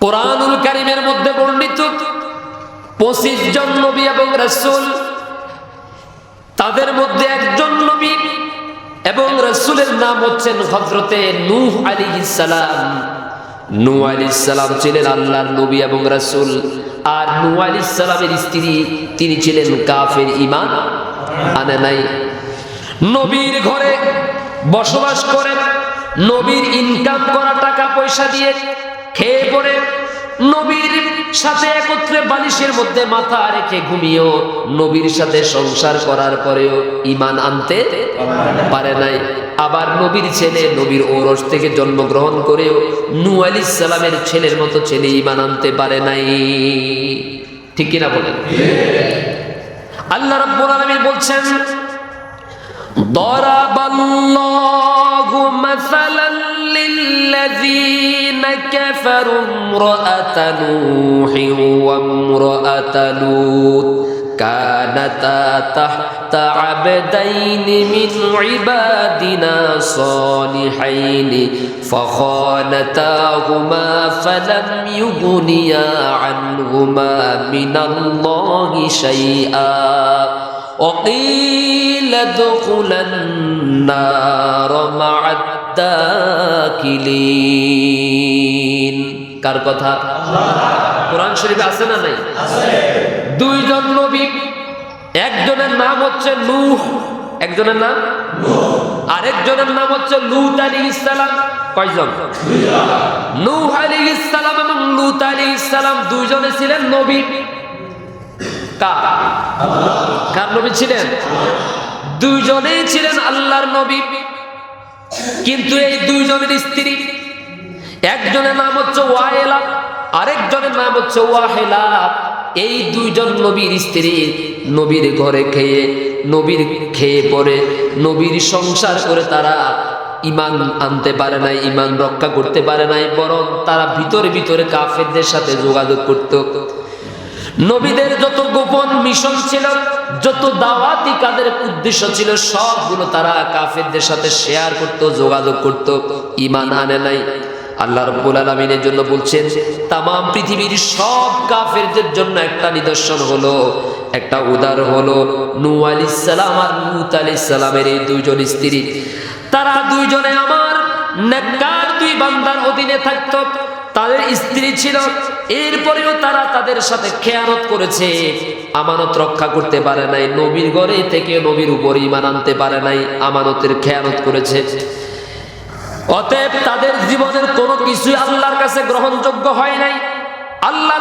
কোরআনুল কারীমের মধ্যে বর্ণিত 25 জন নবী এবং রাসূল, তাদের মধ্যে একজন নবী এবং রাসূলের নাম হচ্ছেন হযরতে নূহ আলাইহিস সালাম। নূহ আলাইহিস সালাম ছিলেন আল্লাহর নবী এবং রাসূল। আর নূহ আলাইহিস সালামের স্ত্রী, তিনি ছিলেন কাফের, ঈমান আনে নাই। নবীর ঘরে বসবাস করে নবীর ইনকাম করা টাকা পয়সা দিয়ে খেয়ে পড়ে নবীর সাথে একত্রে বালিশের মধ্যে মাথা রেখে ঘুমিয়েও নবীর সাথে সংসার করার পরেও ঈমান আনতে পারে নাই। আবার নবীর ছেলে নবীর ঔরস থেকে জন্মগ্রহণ করেও নূহ আলাইহিস সালামের ছেলের মতো ছেলে ঈমান আনতে পারে নাই, ঠিক কিনা বলেন? আল্লাহ রাব্বুল আলামিন বলছেন, দরাবাল্লাহু মাসালান লিল্লাযীনা কাফারু ইমরাআতা নূহিন ওয়া ইমরাআতা লূত কানাতা তাহতা আবদাইনি মিন ইবাদিনা সালিহাইনি ফাখানাতাহুমা ফালাম ইউগনিয়া আনহুমা মিনাল্লাহি শাইআ وقيل ادخلا النار مع الداخلين। কার কথা? কোরআন শরীফে আছে না নাই? আছে। দুইজন নবী, একজনের নাম হচ্ছে নূহ, একজনের নাম নূহ, আরেকজনের নাম হচ্ছে লূত আলাইহিস সালাম। কয়জন? দুইজন। নূহ আলাইহিস সালাম এবং লূত আলাইহিস সালাম দুইজনে ছিলেন নবী। কার নবী ছিলেন? দুইজনেই ছিলেন আল্লাহর নবী। কিন্তু এই দুইজনের স্ত্রী, একজনের নাম হচ্ছে ওয়াইলা, আরেকজনের নাম হচ্ছে ওয়াহেলা। এই দুইজন নবীর স্ত্রী নবীর ঘরে খেয়ে পরে নবীর সংসার করে তারা ঈমান আনতে পারে নাই, ঈমান রক্ষা করতে পারে নাই, বরং তারা ভিতরে ভিতরে কাফেরদের সাথে যোগাযোগ করত। নবীদের যত গোপন মিশন ছিল, যত দাওয়াতি কাজের উদ্দেশ্য ছিল, সবগুলো তারা কাফেরদের সাথে শেয়ার করত, যোগাযোগ করত। ঈমান আনে নাই। আল্লাহ রাব্বুল আলামিনের জন্য বলছেন, তামাম পৃথিবীর সব কাফেরদের জন্য একটা নিদর্শন হলো, একটা উদাহরণ হলো নূহ আলাইহিস সালাম আর লূত আলাইহিস সালামের এই দুইজন স্ত্রী। তারা দুইজনে আমার নেককার দুই বান্দার অধীনে থাকতো, তাদের স্ত্রী ছিল। এরপরেও তারা তাদের সাথে খেয়ানত করেছে, আমানত রক্ষা করতে পারে নাই। নবীর ঘরে থেকে নবীর উপর ঈমান আনতে পারে নাই, আমানতের খেয়ানত করেছে। অতএব তাদের জীবনের কোনো কিছুই আল্লাহর কাছে গ্রহণযোগ্য হয় নাই। আল্লাহ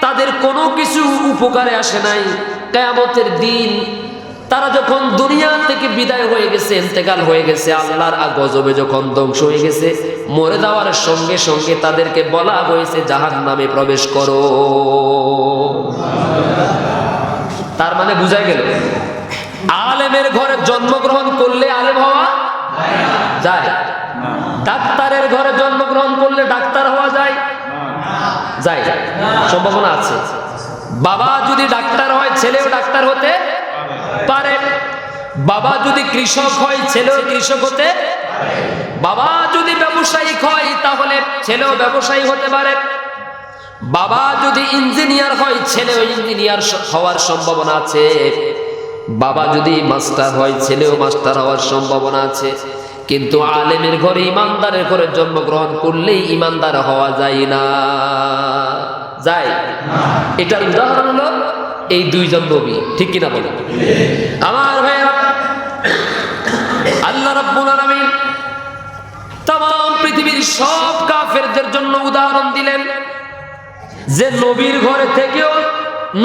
তাদের কোনো কিছু উপকারে আসে নাই। কিয়ামতের দিন তারা যখন দুনিয়া থেকে বিদায় হয়ে গেছে, ইন্তেকাল হয়ে গেছে, আল্লাহর গজবে যখন ধ্বংস হয়ে গেছে, মরে যাওয়ার সঙ্গে সঙ্গে তাদেরকে বলা হয়েছে জাহান্নামে প্রবেশ করো। তার মানে বুঝা গেল, আলেমের ঘরে জন্মগ্রহণ করলে আলেম হওয়া যায়, ডাক্তারের ঘরে জন্মগ্রহণ করলে ডাক্তার হওয়া যায়, সম্ভাবনা আছে। বাবা যদি ডাক্তার হয়, ছেলেও ডাক্তার হতে পারে। বাবা যদি কৃষক হয়, ছেলেও কৃষক হতে পারে। বাবা যদি ব্যবসায়িক হয়, তাহলে ছেলেও ব্যবসায়ী হতে পারে। বাবা যদি ইঞ্জিনিয়ার হয়, ছেলেও ইঞ্জিনিয়ার হওয়ার সম্ভাবনা আছে। বাবা যদি মাস্টার হয়, ছেলেও মাস্টার হওয়ার সম্ভাবনা আছে। কিন্তু আলেমের ঘরে ইমানদারের ঘরে জন্মগ্রহণ করলেই ইমানদার হওয়া যায় না, যায় এটার উদাহরণ হলো এই দুইজন নবী, ঠিক কিনা বলেন? আমার ভাইয়েরা, আল্লাহ রাব্বুল আলামিন तमाम পৃথিবীর সব কাফেরদের জন্য উদাহরণ দিলেন যে নবীর ঘরে থেকেও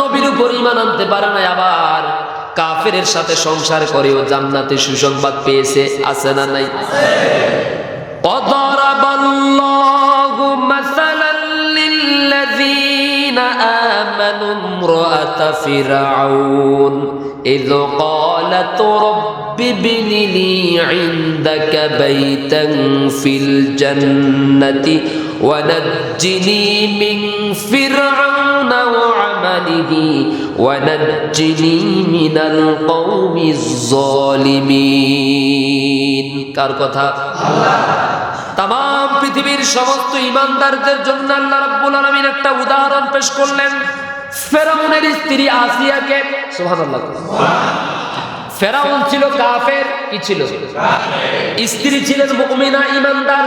নবীর উপর ঈমান আনতে পারে না, আবার কাফেরের সাথে সংসার করেও জান্নাতে সুসংবাদ পেয়েছে, আছে না নাই? অদরাবাল্লাহু মাসালান লিল্লাযীনা আমানু ইমরাআতা ফিরআউন ইয ক্বালাত রাব্বি ইবনি লি ইনদাকা বাইতান ফিল জান্নাতি ওয়া নাজ্জিনি মিন ফিরআউনা ওয়া আমালিহি ওয়া নাজ্জিনি মিনাল কওমিজ যালিমিন। কার কথা? আল্লাহ। तमाम পৃথিবীর সমস্ত ঈমানদারদের জন্য আল্লাহ রাব্বুল আলামিন একটা উদাহরণ পেশ করলেন ফেরাউনের স্ত্রী আসিয়াকে। সুবহানাল্লাহ। ফেরাউন ছিল কাফের, কি ছিল? কাফের। স্ত্রী ছিলেন মুমিনা ঈমানদার।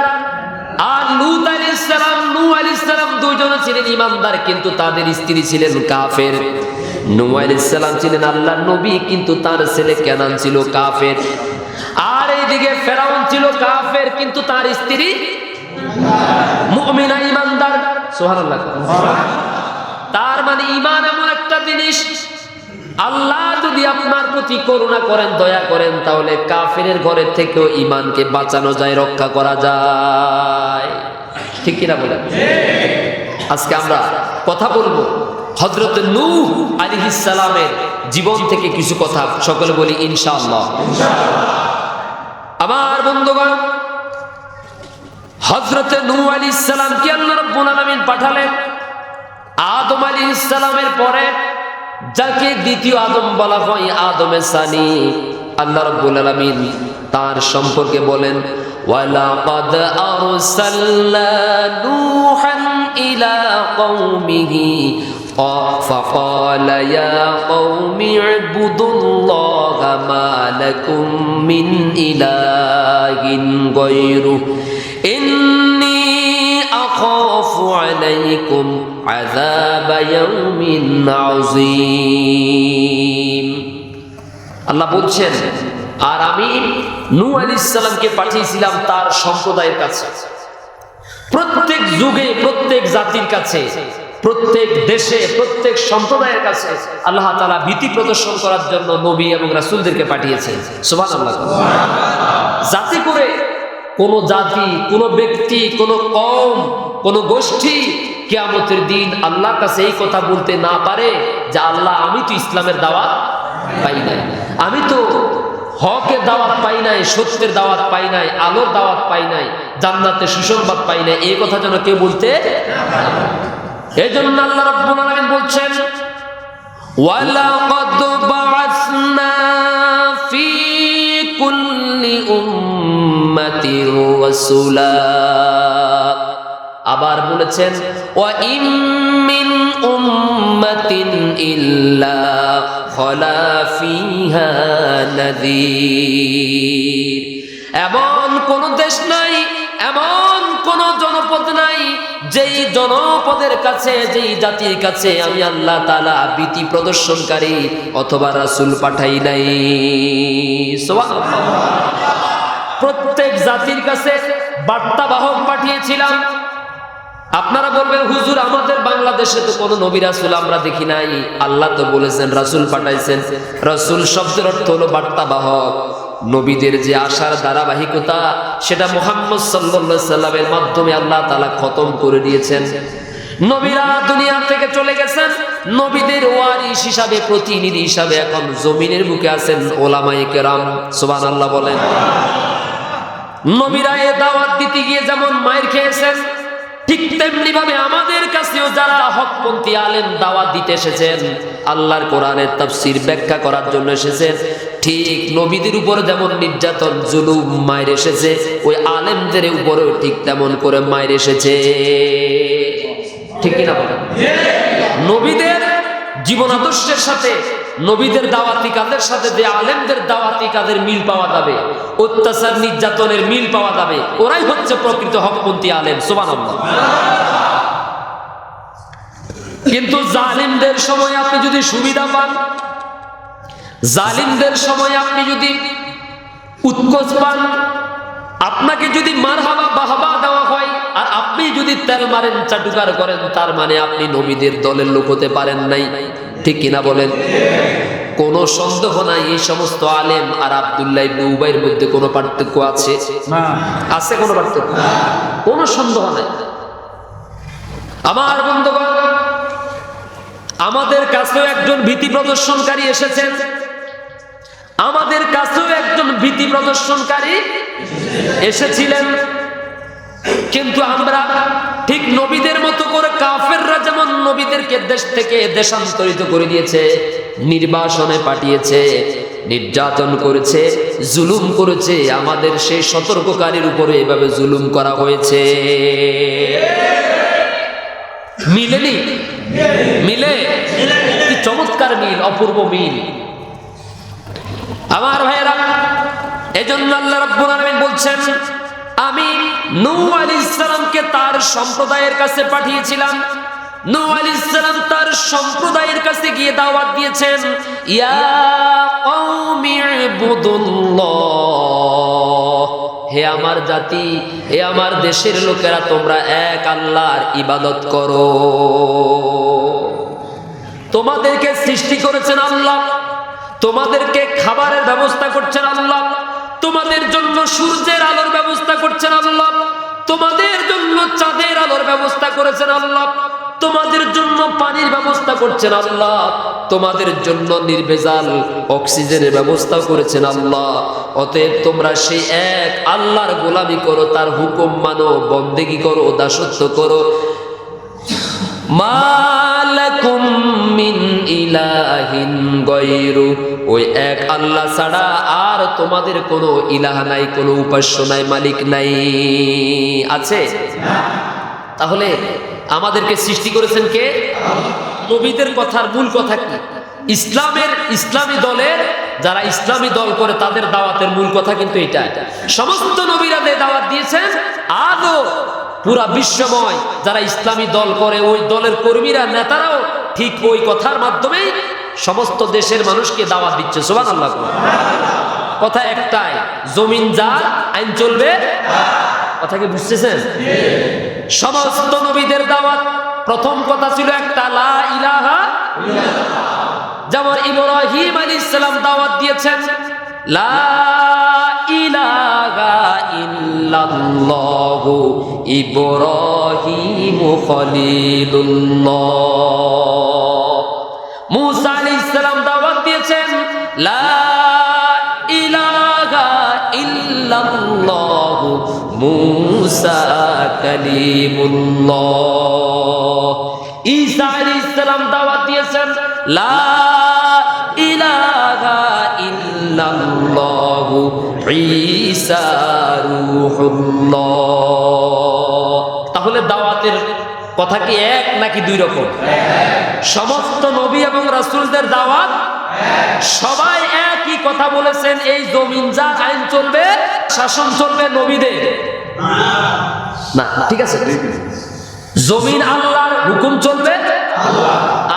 আর লূত আলাইহিস সালাম, নূহ আলাইহিস সালাম দুইজনে ছিলেন ঈমানদার, কিন্তু তাদের স্ত্রী ছিলেন কাফের। নূহ আলাইহিস সালাম ছিলেন আল্লাহর নবী, কিন্তু তার ছেলে কেনান ছিল কাফের। আর এইদিকে ফেরাউন ছিল কাফের, কিন্তু তার স্ত্রী মুমিনা ঈমানদার। সুবহানাল্লাহ। তার মানে ঈমান এমন একটা জিনিস, আল্লাহ যদি আপনার প্রতি করুণা করেন, দয়া করেন, তাহলে কাফেরের ঘরের থেকেও ঈমানকে বাঁচানো যায়, রক্ষা করা যায়, ঠিক কিনা বলেন? আজকে আমরা কথা বলবো হযরত নূহ আলাইহিস সালামের জীবন থেকে কিছু কথা, সকলে বলি ইনশাআল্লাহ। আমার বন্ধুগণ, হযরত নূহ আলাইহিস সালাম কি আল্লাহ রাব্বুল আলামিন পাঠালেন আদম আলাইহিস সালামের পরে, যাকে দ্বিতীয় আদম বলা হয়, আদমে সানি। আল্লাহ রাব্বুল আলামিন তার সম্পর্কে বলেন, ওয়ালাকাদ আরসালনা নূহান ইলা কওমিহি فقال يا قوم اعبدوا الله ما لكم من إله غيره إني أخاف عليكم عذاب يوم عظيم। আল্লাহ বলছেন, আর আমি নূহ আলাইহিস সালামকে পাঠিয়েছিলাম তার সম্প্রদায়ের কাছে, প্রত্যেক যুগে প্রত্যেক জাতির কাছে, প্রত্যেক দেশে প্রত্যেক সম্প্রদায়ের কাছে আল্লাহ তাআলা ভীতি প্রদর্শন করার জন্য নবী এবং রাসূলদেরকে পাঠিয়েছেন। সুবহানাল্লাহ। যাতে করে কোন জাতি, কোন ব্যক্তি, কোন কওম, কোন গোষ্ঠী কিয়ামতের দিন আল্লাহর কাছে এই কথা বলতে না পারে যে আল্লাহ, আমি তো ইসলামের দাওয়াত পাই নাই, আমি তো হকের দাওয়াত পাই নাই, সত্যের দাওয়াত পাই নাই, আলোর দাওয়াত পাই নাই, জান্নাতের সুসংবাদ পাই নাই, এই কথা যেন কেউ বলতে না পারে। এজন্য আল্লাহ রাব্বুল আলামিন বলছেন, ওয়ালাকাদ বা'আসনা ফি কুল্লি উম্মাতির রাসূলা। আবার বলেছেন, ওয়া ইম মিন উম্মাতিন ইল্লা খালা ফিহা নাযীর। এমন কোন দেশ নাই, এমন কোন জনপদ নাই যেই জনপদের কাছে, যেই জাতির কাছে আমি আল্লাহ তাআলা ভীতি প্রদর্শনকারী অথবা রাসূল পাঠাই নাই। সুবহানাল্লাহ। প্রত্যেক জাতির কাছে বার্তাবাহক পাঠিয়েছিলাম। আপনারা বলবেন, হুজুর আমাদের বাংলাদেশে তো কোনো নবী রাসূল আমরা দেখি নাই। আল্লাহ তো বলেছেন রাসূল পাঠাইছেন। রাসূল শব্দের অর্থ হলো বার্তাবাহক। নবীদের যে আশার ধারাবাহিকতা, সেটা মুহাম্মদ সাল্লাল্লাহু আলাইহি সাল্লামের মাধ্যমে আল্লাহ তাআলা খতম করে দিয়েছেন। নবীরা দুনিয়া থেকে চলে গেছেন, নবীদের ওয়ারিস হিসাবে, প্রতিনিধি হিসাবে এখন জমিনের বুকে আছেন ওলামায়ে কেরাম। সুবহানাল্লাহ বলেন। নবীরা এই দাওয়াত দিতে গিয়ে যেমন মাইর খেয়েছেন, ঠিক তেমনি ভাবে আমাদের কাছেও যারা হকপন্থী আলেম দাওয়াত দিতে এসেছেন, আল্লাহর কোরআনের তাফসীর ব্যাখ্যা করার জন্য এসেছেন, ঠিক নবীদের উপর যেমন নির্যাতন, জুলুম, মাইর এসেছে, ওই আলেমদের উপরেও ঠিক তেমন করে মাইর এসেছে, ঠিক কিনা বলেন? নবীদের জীবন আদর্শের সাথে নবীদের দাওয়াতি কাজের সাথে যে আলেমদের দাওয়াতি কাজের মিল পাওয়া যাবে, অত্যাচার নির্যাতনের মিল পাওয়া যাবে, ওরাই হচ্ছে প্রকৃত হকপন্থী আলেম। সুবহানাল্লাহ। কিন্তু জালিমদের সময় আপনি যদি সুবিধা পান, জালিমদের সময় আপনি যদি উৎকোচ পান, আপনাকে যদি মারহাবা বাহবা দেওয়া হয় আর আপনি যদি তেল মারেন, চাটুকার করেন, তার মানে আপনি নবীদের দলের লোক হতে পারেন নাই। ঠিক কিনা বলেন? কোনো সন্দেহ নাই এই সমস্ত আলেম আর আব্দুল্লাহ ইবনে উবাইর মধ্যে কোনো পার্থক্য আছে? আছে কোনো পার্থক্য? কোনো সন্দেহ নাই। আমার বন্ধুগণ, আমাদের কাছেও একজন ভীতি প্রদর্শনকারী এসেছেন, আমাদের কাছেও একজন ভীতি প্রদর্শনকারী এসেছিলেন। কিন্তু আমরা ঠিক নবীদের মতো করে, কাফেররা যেমন নবীদেরকে দেশ থেকে দেশান্তরিত করে দিয়েছে, নির্বাসনে পাঠিয়েছে, নির্যাতন করেছে, জুলুম করেছে, আমাদের সেই সতর্ককারীর উপরে এভাবে জুলুম করা হয়েছে। মিলেনি? মিলে? কি চমৎকার মিল, অপূর্ব মিল। আমার ভাইয়েরা, এজন্য আল্লাহ রাব্বুল আলামিন বলছেন, আমি নূহ আলাইহিস সালামকে তার সম্প্রদায়ের কাছে পাঠিয়েছিলাম। নূহ আলাইহিস সালাম তার সম্প্রদায়ের কাছে গিয়ে দাওয়াত দিয়েছেন, ইয়া কওমি ইবুদুল্লাহ, হে আমার জাতি, হে আমার দেশের লোকেরা, তোমরা এক আল্লাহর ইবাদত করো। তোমাদেরকে সৃষ্টি করেছেন আল্লাহ, তোমাদেরকে খাবারের ব্যবস্থা করছেন আল্লাহ, তোমাদের জন্য সূর্যের আলোর ব্যবস্থা করছেন আল্লাহ, তোমাদের জন্য চাঁদের আলোর ব্যবস্থা করেছেন আল্লাহ, তোমাদের জন্য পানির ব্যবস্থা করছেন আল্লাহ, তোমাদের জন্য নির্ভেজাল অক্সিজেনের ব্যবস্থা করেছেন আল্লাহ। অতএব তোমরা সেই এক আল্লাহর গোলামি করো, তার হুকুম মানো, বন্দেগী করো, দাসত্ব করো। মালাকুম মিন ইলাহিন গায়রু, ওই এক আল্লাহ ছাড়া আর তোমাদের কোনো ইলাহ নাই, কোনো উপাস্য নাই, মালিক নাই। আছে? তাহলে আমাদেরকে সৃষ্টি করেছেন কে? নবীদের কথার মূল কথা কি? ইসলামী দলের যারা ইসলামী দল করে তাদের দাওয়াতের মূল কথা কিন্তু এটা। সমস্ত নবীরা যে দাওয়াত দিয়েছেন, আজও পুরা বিশ্বময় যারা ইসলামী দল করে, ওই দলের কর্মীরা, নেতারাও ঠিক ওই কথার মাধ্যমেই সমস্ত দেশের মানুষকে দাওয়াত দিচ্ছে। সুবহানাল্লাহ। কথা একটাই, জমিন যার, আইন চলবে। কথা কি বুঝতেছেন? সমস্ত নবীদের দাওয়াত প্রথম কথা ছিল একটা, লা ইলাহা ইল্লাল্লাহ। যেমন ইব্রাহিম আলাইহিস সালাম দাওয়াত দিয়েছেন, লা ইলাহা ইল্লাল্লাহ ইব্রাহিম খলিলুল্লাহ। মূসা আলাইহিস সালাম দাওয়াত দিয়েছেন, লা ইলাহা ইল্লাল্লাহ মূসা কালিমুল্লাহ। ঈসা আলাইহিস সালাম দাওয়াত দিয়েছেন, লা ইলাহা ইল্লাল্লাহ ঈসা রূহুল্লাহ। তাহলে দাওয়াতের কথা কি এক নাকি দুই রকম? সমস্ত নবী এবং রাসূলদের দাওয়াত সবাই একই কথা বলেছেন, এই জমিন যার, আইন চলবে, শাসন চলবে নবীদের না। ঠিক আছে, জমিন আল্লাহর হুকুম চলবে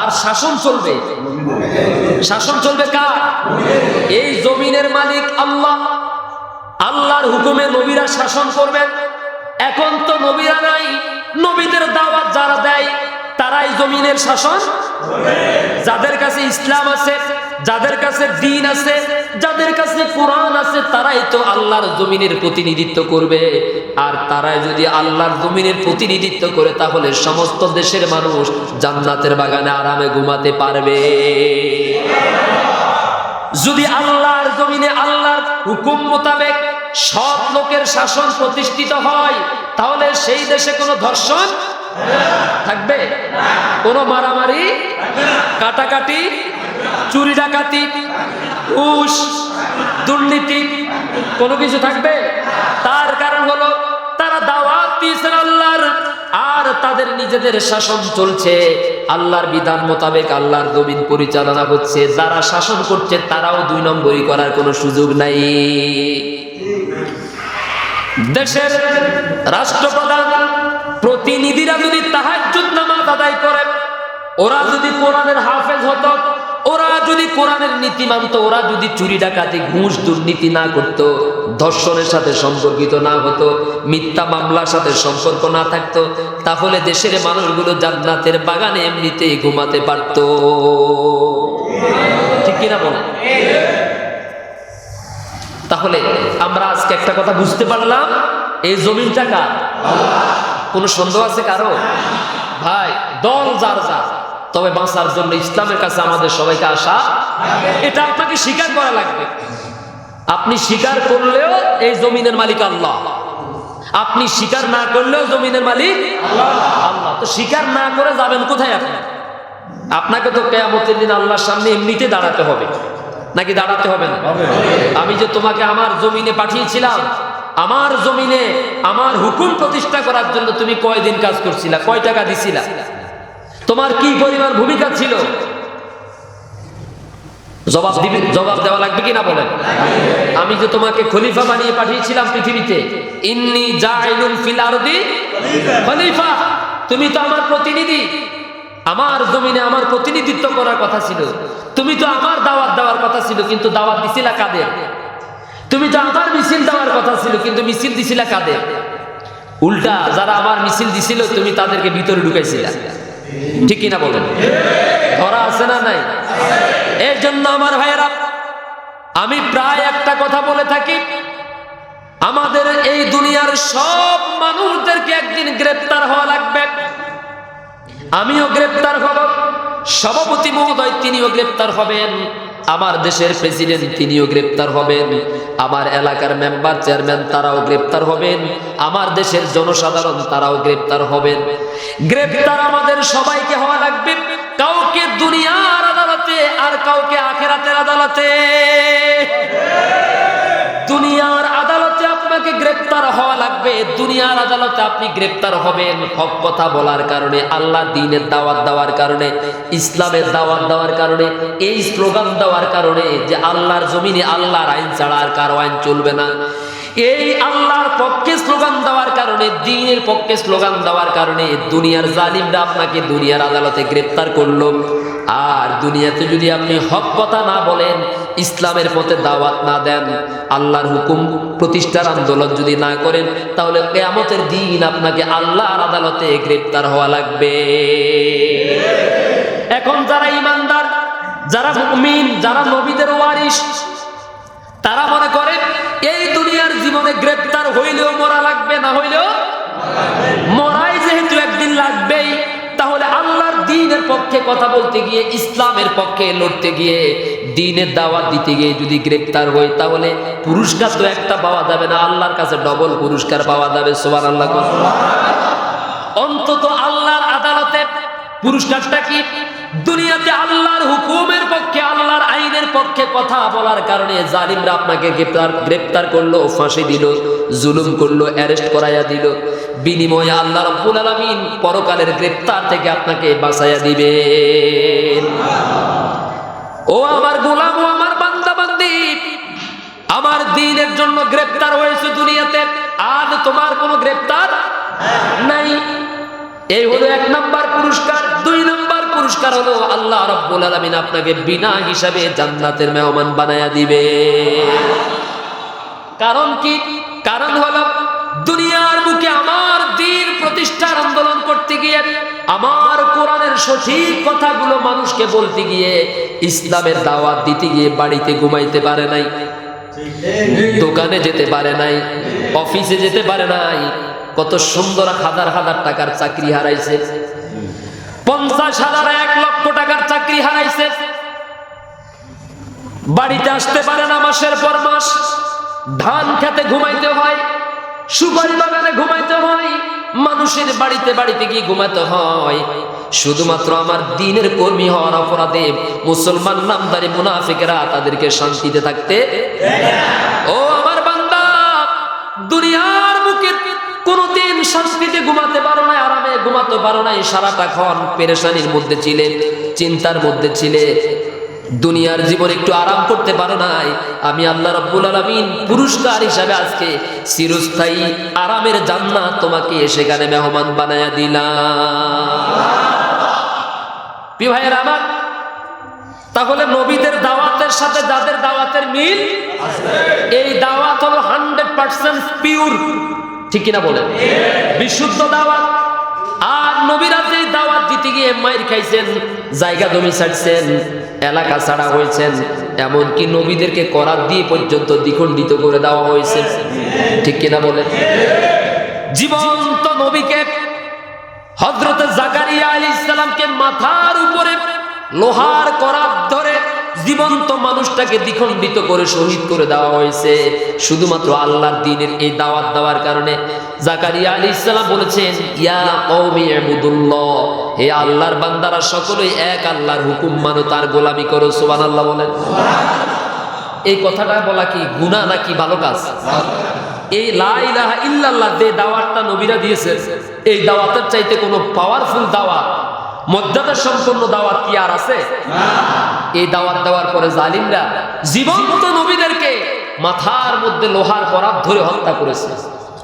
আর শাসন চলবে। শাসন চলবে কার? এই জমিনের মালিক আল্লাহ, আল্লাহর হুকুমে নবীরা শাসন করবেন। এখন তো নবীরা নাই, নবীদের দাওয়াত যারা দেয় তারাই জমিনের শাসন। যাদের কাছে ইসলাম আছে, যাদের কাছে দ্বীন আছে, যাদের কাছে কোরআন আছে, তারাই তো আল্লাহর জমিনের প্রতিনিধিত্ব করবে। আর তারাই যদি আল্লাহর জমিনের প্রতিনিধিত্ব করে, তাহলে সমস্ত দেশের মানুষ জান্নাতের বাগানে আরামে ঘুমাতে পারবে। যদি আল্লাহর জমিনে আল্লাহর হুকুম মোতাবেক সব লোকের শাসন প্রতিষ্ঠিত হয়, তাহলে সেই দেশে কোনো ধর্ষণ থাকবে? কোনো মারামারি, কাটাকাটি, চুরি ডাকাতি, ঘুষ, দুর্নীতি কোনো কিছু থাকবে? তার কারণ হলো তারা দাওয়াত দিয়েছেন আল্লাহর, আর তাদের নিজেদের শাসন চলছে আল্লাহর বিধান মোতাবেক, আল্লাহর জমিন পরিচালনা হচ্ছে। যারা শাসন করছে তারাও 2 নম্বরই করার কোনো সুযোগ নাই। দেশের রাষ্ট্রপ্রধান প্রতিনিধিরা যদি তাহাজ্জুদ নামাজ আদায় করে, ওরা যদি কোরআনের হাফেজ হতো, ওরা যদি কোরআনের নীতি মানত, ওরা যদি চুরি ডাকাতি ঘুষ দুর্নীতি না করত, ধর্ষণের সাথে সম্পর্কিত না হতো, মিথ্যা মামলার সাথে সম্পর্ক না থাকতো, তাহলে দেশের মানুষগুলো জান্নাতের বাগানে এমনিতেই ঘুমাতে পারত। ঠিক কিনা বলেন? তাহলে আমরা আজকে একটা কথা বুঝতে পারলাম, এই জমিনটা কার? কোনো সন্দেহ আছে কারো? ভাই, দল যার যার, তবে বাঁচার জন্য ইসলামের কাছে আমাদের সবাইকে আসা, এটা আপনাকে স্বীকার করা লাগবে। আপনি স্বীকার করলেও এই জমিনের মালিক আল্লাহ, আপনি স্বীকার না করলেও জমিনের মালিক আল্লাহ। তো স্বীকার না করে যাবেন কোথায়? আপনাকে তো কিয়ামতের দিন আল্লাহর সামনে এমনিতে দাঁড়াতে হবে, নাকি দাঁড়াতে হবে না? আমি যে তোমাকে আমার জমিনে পাঠিয়েছিলাম, আমার জমিনে আমার হুকুম প্রতিষ্ঠা করার জন্য তুমি কয়দিন কাজ করছিলা, কয় টাকা দিছিলা, তোমার কি পরিমাণ ভূমিকা ছিল? জবাব দেওয়া লাগবে কি না বলেন? আমি যে তোমাকে খলিফা বানিয়ে পাঠিয়েছিলাম পৃথিবীতে, ইন্নী জাইলুন ফিল আরদি খলিফা, তুমি তো আমার প্রতিনিধি, আমার জমিনে আমার প্রতিনিধিত্ব করার কথা ছিল, তুমি তো আমার দাওয়াত দেওয়ার কথা ছিল, কিন্তু দাওয়াত দিছিলা কাদের? তুমি তো আমার মিছিল দেওয়ার কথা ছিল, কিন্তু মিছিল দিছিলা কাদের? উল্টা যারা আমার মিছিল দিছিল তুমি তাদেরকে ভিতরে ঢুকাইছিলা। ঠিক কিনা বলেন? ধরা আছে না নাই? এর জন্য আমার ভাইয়েরা, আমি প্রায় একটা কথা বলে থাকি, আমাদের এই দুনিয়ার সব মানুষদেরকে একদিন গ্রেপ্তার হওয়া লাগবে। আমিও গ্রেপ্তার হব, সভাপতি মহোদয় তিনিও গ্রেপ্তার হবেন, আমার দেশের প্রেসিডেন্ট তিনিও গ্রেপ্তার হবেন, আমার এলাকার মেম্বার চেয়ারম্যান তারাও গ্রেপ্তার হবেন, আমার দেশের জনসাধারণ তারাও গ্রেপ্তার হবেন। গ্রেপ্তার আমাদের সবাইকে হওয়া লাগবে, কাউকে দুনিয়ার আদালতে আর কাউকে আখিরাতের আদালতে। দুনিয়ার আদালতে আপনাকে গ্রেপ্তার হওয়া লাগবে, দুনিয়ার আদালতে আপনি গ্রেপ্তার হবেন হক কথা বলার কারণে, আল্লাহ দ্বীনের দাওয়াত দেওয়ার কারণে, ইসলামের দাওয়াত দেওয়ার কারণে, এই স্লোগান দেওয়ার কারণে যে আল্লাহর জমিনে আল্লাহর আইন ছাড়া আর কারো আইন চলবে না, এই আল্লাহর পক্ষে স্লোগান দেওয়ার কারণে, দ্বীনের পক্ষে স্লোগান দেওয়ার কারণে দুনিয়ার জালিমরা আপনাকে দুনিয়ার আদালতে গ্রেপ্তার করলো। আর দুনিয়াতে যদি আপনি হক কথা না বলেন, ইসলামের পথে দাওয়াত না দেন, আল্লাহর হুকুম প্রতিষ্ঠার আন্দোলন যদি না করেন, তাহলে কিয়ামতের দিন আপনাকে আল্লাহর আদালতে গ্রেপ্তার হওয়া লাগবে। এখন যারা ঈমানদার, যারা মুমিন, যারা নবীদের ওয়ারিস, তারা মনে করে এই দুনিয়ার জীবনে গ্রেপ্তার হইলেও মরা লাগবে, না হইলেও মরাই যেহেতু একদিন লাগবেই, তাহলে আল্লাহর দ্বীনের পক্ষে কথা বলতে গিয়ে, ইসলামের পক্ষে লড়তে গিয়ে, দ্বীনের দাওয়াত দিতে গিয়ে যদি গ্রেপ্তার হই, তাহলে পুরস্কার তো একটা পাওয়া যাবে না, আল্লাহর কাছে ডবল পুরস্কার পাওয়া যাবে। সুবহানাল্লাহ। অন্তত আল্লাহর আদালতে পুরস্কারটা কি? দুনিয়াতে আল্লাহর হুকুমের পক্ষে, আল্লাহর আইনের পক্ষে কথা বলার কারণে জালিমরা আপনাকে গ্রেপ্তার করলো, ফাঁসি দিল, জুলুম করলো, অ্যারেস্ট করাইয়া দিল, বিনিময়ে আল্লাহ রাব্বুল আলামিন পরকালের গ্রেপ্তার থেকে আপনাকে বাঁচাইয়া দিবে। ও আমার গোলাম, ও আমার বান্দা বান্দি, আমার দ্বীনের জন্য গ্রেপ্তার হয়েছে দুনিয়াতে, আজ তোমার কোনো গ্রেপ্তার নাই। এই হলো 1 নাম্বার পুরস্কার। 2 নাম্বার পুরস্কার হলো আল্লাহ রাব্বুল আলামিন আপনাকে বিনা হিসাবে জান্নাতের মেহমান বানায়া দিবে। কারণ কি? কারণ হলো দুনিয়ার বুকে আমার দ্বীন প্রতিষ্ঠার আন্দোলন করতে গিয়ে, আমার কোরআনের সঠিক কথাগুলো মানুষকে বলতে গিয়ে, ইসলামের দাওয়াত দিতে গিয়ে বাড়িতে ঘুমাইতে পারে নাই, দোকানে যেতে পারে নাই, অফিসে যেতে পারে নাই, কত সুন্দর হাজার হাজার টাকার চাকরি হারাইছে, 50,000 1 লক্ষ টাকার চাকরি হারাইছে, বাড়িতে আসতে পারে না মাসের পর মাস, ধান খেতে ঘুমাইতে হয়, সুপারি বাগানে ঘুমাইতে হয়, মানুষের বাড়িতে বাড়িতে গিয়ে ঘুমাতে হয়, শুধুমাত্র আমার দ্বীনের কর্মী হওয়ার অপরাধে মুসলমান নামধারী মুনাফিকরা তাদেরকে শান্তিতে থাকতে। ও আমার বান্দা, দুনিয়ার বুকে কোনদিন শান্তিতে ঘুমাতে পারো না, আরামে ঘুমাতে পারো না, সারাটা ক্ষণ পেরেশানির মধ্যে ছিলে, চিন্তার মধ্যে ছিলে, দুনিয়ার জীবন একটু আরাম করতে পারো নাই, আমি আল্লাহ রাব্বুল আলামিন পুরস্কার হিসাবে আজকে চিরস্থায়ী আরামের জান্নাত তোমাকে সেখানে মেহমান বানায়া দিলাম। প্রিয় ভাইয়েরা আমার, তাহলে নবীদের দাওয়াতের সাথে যাদের দাওয়াতের মিল এই দাওয়াত হলো 100% পিওর, ঠিক কিনা বলেন? বিশুদ্ধ দাওয়াত। আর নবীরা যে দাওয়াত দিতে গিয়ে মাইর খাইছেন, জায়গা জমি ছাড়ছেন, এলাকা ছাড়া হয়েছেন, এমনকি নবীদেরকে করাত দিয়ে পর্যন্ত দ্বিখণ্ডিত করে দেওয়া হয়েছে, ঠিক কিনা বলেন? জীবন্ত নবীকে হযরত জাকারিয়া আলাইহিস সালামকে মাথার উপরে লোহার করাত ধরে জীবন্ত মানুষটাকে দ্বিখণ্ডিত করে শহীদ করে দেওয়া হয়েছে শুধুমাত্র আল্লাহর দ্বীনের এই দাওয়াত দেওয়ার কারণে। জাকারিয়া আলাইহিস সালাম বলেছেন, ইয়া কওমি ইবুদুল্লাহ, হে আল্লাহর বান্দারা সকলেই এক আল্লাহর হুকুম মানো, তার গোলামি করো। সুবহানাল্লাহ বলেন। এই কথাটা বলা কি গুনাহ নাকি ভালো কাজ? এই লা ইলাহা ইল্লাল্লাহ যে দাওয়াতটা নবীরা দিয়েছেন, এই দাওয়াতের চাইতে কোনো পাওয়ারফুল দাওয়াত, মর্যাদা সম্পন্ন দাওয়াত কি আর আছে? এই দাওয়াত দেওয়ার পরে জালিমরা জীবন্ত নবীদেরকে মাথার মধ্যে লোহার করাত ধরে হত্যা করেছে।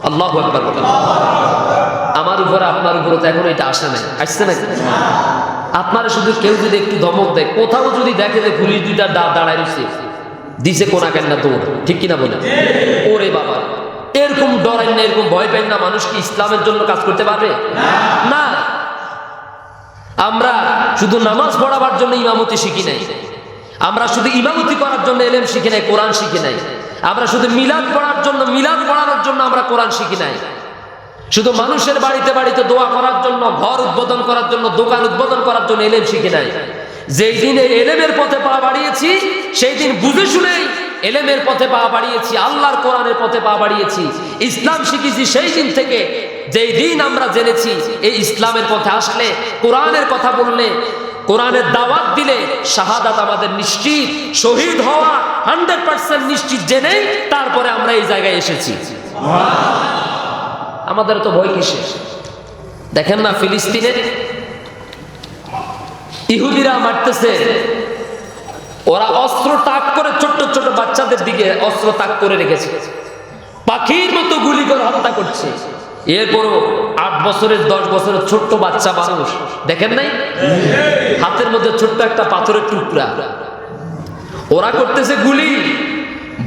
আল্লাহু আকবার বলেন। আমার উপরে আপনার উপরে তো এখন এটা আসে নাই, আসছে নাকি? আপনারা শুধু কেউ যদি একটু ধমক দেয়, কোথাও যদি দেখে যে পুলিশ দুইটা দাঁড়ায় রয়েছে, দিছে কোনা কেন্না দৌড়, ঠিক কিনা বলেন? ওরে বাবা, এরকম ডরেন না, এরকম ভয় পেন না, মানুষ কি ইসলামের জন্য কাজ করতে পারবে? না। আমরা শুধু নামাজ পড়াবার জন্য ইমামতি শিখি নাই, আমরা শুধু ইমামতি করার জন্য ইলম শিখি নাই, কোরআন শিখি নাই, আমরা শুধু মিলাদ পড়ার জন্য, মিলাদ পড়ানোর জন্য আমরা কোরআন শিখি নাই, শুধু মানুষের বাড়িতে বাড়িতে দোয়া করার জন্য, ঘর উদ্বোধন করার জন্য, দোকান উদ্বোধন করার জন্য ইলম শিখি নাই। যেই দিন এই ইলমের পথে পা বাড়িয়েছি, সেই দিন বুঝে শুনেই ইলমের পথে পা বাড়িয়েছি, আল্লাহর কোরআনের পথে পা বাড়িয়েছি, ইসলাম শিখেছি। সেই দিন থেকে যেই দিন আমরা জেনেছি এই ইসলামের পথে আসলে, কোরআনের কথা বললে, কোরআনের দাওয়াত দিলে শাহাদাত আমাদের নিশ্চিত, শহীদ হওয়া 100% নিশ্চিত জেনে তারপরে আমরা এই জায়গায় এসেছি। আমাদের তো ভয় কিসে? দেখেন না ফিলিস্তিনে ইহুদিরা মারতেছে, ওরা অস্ত্র তাক করে ছোট্ট ছোট বাচ্চাদের দিকে অস্ত্র তাক করে রেখেছে, পাখির মতো গুলি করে হত্যা করছে। এরপরও 8 বছরের 10 বছরের ছোট্ট বাচ্চা মানুষ দেখেন নাই, হাতের মধ্যে ছোট্ট একটা পাথরের টুকরা, ওরা করতেছে গুলি।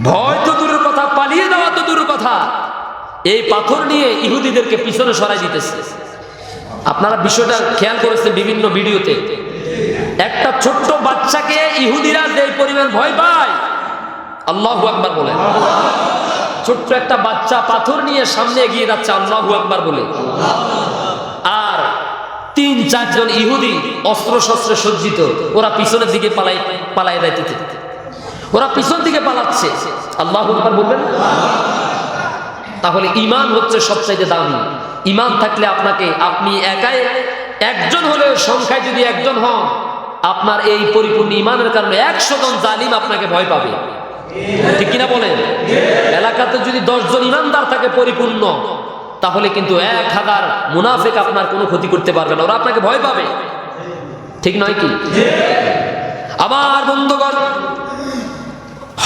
ভয় তো দূরের কথা, পালিয়ে যাওয়া তো দূরের কথা, এই পাথর নিয়ে ইহুদিদেরকে পিছনে সরাই দিতেছে। আপনারা বিষয়টা খেয়াল করেছেন বিভিন্ন ভিডিওতে, একটা ছোট্ট বাচ্চাকে ইহুদিরা যে পরিমাণ ভয় পায়, আল্লাহু আকবার বলে, ছোট্ট একটা বাচ্চা পাথর নিয়ে সামনে এগিয়ে যাচ্ছে আল্লাহু আকবার বলে, আর 3-4 জন ইহুদি অস্ত্র শস্ত্রে সজ্জিত, ওরা পিছনের দিকে পালাই যাইতেছে, ওরা পিছন দিকে পালাচ্ছে। আল্লাহু আকবার বলবেন। তাহলে ঈমান হচ্ছে সবচাইতে দামি। ঈমান থাকলে আপনি একাই, একজন হলেও, সংখ্যায় যদি একজন হন, আপনার এই পরিপূর্ণ ঈমানের কারণে 100 জন জালিম আপনাকে ভয় পাবে, ঠিক কিনা বলেন? এলাকাতে যদি 10 জন ঈমানদার থাকে পরিপূর্ণ, তাহলে কিন্তু 1000 মুনাফিক আপনার কোনো ক্ষতি করতে পারবে না, ওরা আপনাকে ভয় পাবে, ঠিক নয় কি? আমার বন্ধুগণ,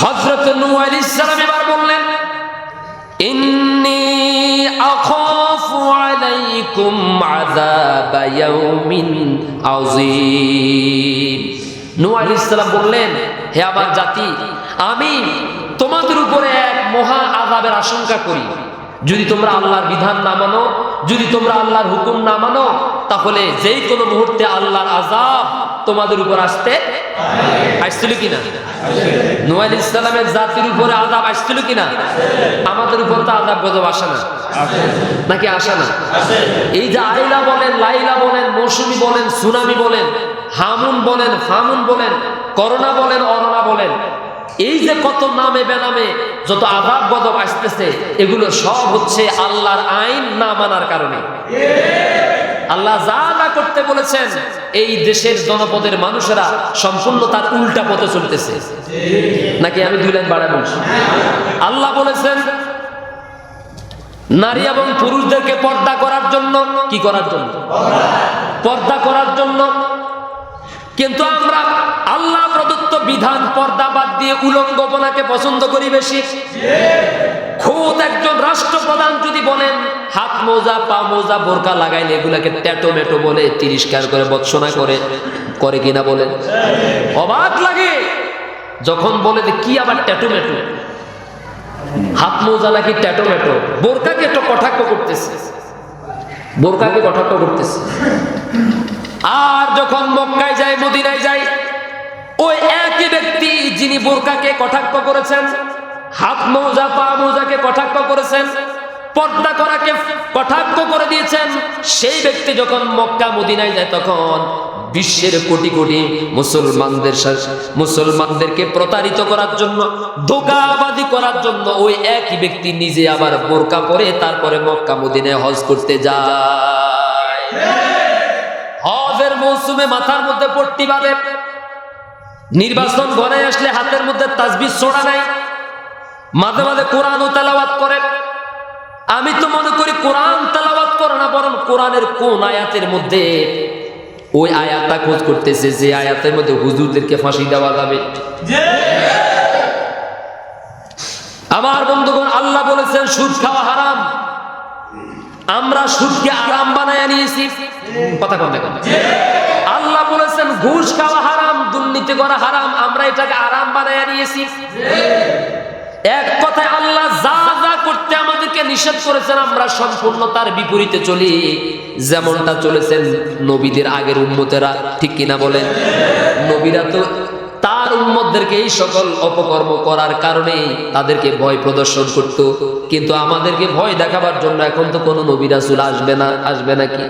হযরত নূহ আলাইহিস সালাম এবার বললেন, ইন্নী আখাফু আলাইকুম আযাব ইয়াউমিন আযীম। নূহ আলাইহিস সালাম বললেন, হে আমার জাতি, আমি তোমাদের উপরে এক মহা আযাবের আশঙ্কা করি। যদি তোমরা আল্লাহর বিধান না মানো, যদি তোমরা আল্লাহর হুকুম না মানো, তাহলে যেই কোনো মুহূর্তে আল্লাহর আযাব তোমাদের উপর আসছিল কিনা? নূহ আলাইহিস সালামের জাতির উপরে আযাব আসছিল কিনা? আমাদের উপর তো আযাব গজব আসে না নাকি? আসে না? এই যে আইলা বলেন, লাইলা বলেন, মৌসুমী বলেন, সুনামি বলেন, হামুন বলেন, ফামুন বলেন, করোনা বলেন, অরোনা বলেন, এই যে কত নামে বেনামে যত আযাব গজব আসতেছে, এগুলো সব হচ্ছে আল্লাহর আইন না মানার কারণে। আল্লাহ যা না করতে বলেছেন, এই দেশের জনপদের মানুষেরা সম্পূর্ণ তার উল্টা পথে চলতেছে। নাকি আমি 2 লাইন বাড়ায় বলছি? আল্লাহ বলেছেন, নারী এবং পুরুষদেরকে পর্দা করার জন্য, কি করার জন্য? পর্দা করার জন্য। কিন্তু আমরা আল্লাহ প্রদত্ত বিধান পর্দা বাদ দিয়ে উলঙ্গপনাকে পছন্দ করি বেশি। খুদ একজন রাষ্ট্রপ্রধান যদি বলেন হাত মোজা, পা মোজা, বোরকা লাগাইলে এগুলাকে ট্যাটো মেটো বলে, তিরস্কার করে, বৎসনা করে কিনা বলেন? অবাক লাগে যখন বলে যে কি আবার ট্যাটো মেটো, হাত মোজা নাকি ট্যাটো মেটো, বোরকাকে তো কটাক্ষ করতেছে, বোরকাকে কটাক্ষ করতেছে। আর যখন মক্কায় যায়, মদিনায় যায়, ওই একই ব্যক্তি যিনি বোরকাকে কটাক্ষ করেছেন, হাত মোজা, পা মোজাকে কটাক্ষ করেছেন, পর্দা করাকে কটাক্ষ করে দিয়েছেন, সেই ব্যক্তি যখন মক্কা মদিনায় যায় তখন বিশ্বের কোটি কোটি মুসলমানদেরকে প্রতারিত করার জন্য, ধোঁকাবাজি করার জন্য ওই একই ব্যক্তি নিজে আবার বোরকা পরে তারপরে মক্কা মদিনায় হজ করতে যায়। হজের মৌসুমে মাথার মধ্যে পট্টি বাঁধে, নির্বাচন ঘরে আসলে হাতের মধ্যে তাসবিহ ছোড়া নাই, মাঝে মাঝে কোরআন তেলাওয়াত করে। আমি তো মনে করি কোরআন তেলাওয়াত করে না, বরং কোরআনের কোন আয়াতের মধ্যে ওই আয়াতটা খোঁজ করতেছে যে আয়াতের মধ্যে হুজুরদেরকে ফাঁসি দেওয়া যাবে। আমার বন্ধুগণ, আল্লাহ বলেছেন সুদ খাওয়া হারাম, আমরা সুদকে আরাম বানায় নিয়েছি। কথা কম দেখুন, আল্লাহ বলেছেন ঘুষ খাওয়া হারাম, দুর্নীতি করা হারাম, আমরা এটাকে আরাম বানায় নিয়েছি। এক কথায় আল্লাহ যা যা করতে আমাদেরকে নিষেধ করেছেন আমরা সম্পূর্ণ তার বিপরীতে চলি, যেমনটা চলেছেন নবীদের আগের উম্মতেরা, ঠিক কিনা বলেন? নবীরা তো তার উম্মতদেরকে এই সকল অপকর্ম করার কারণে তাদেরকে ভয় প্রদর্শন করত, কিন্তু আমাদেরকে ভয় দেখাবার জন্য এখন তো কোনো নবী রাসূল আসবে না, আসবে নাকি?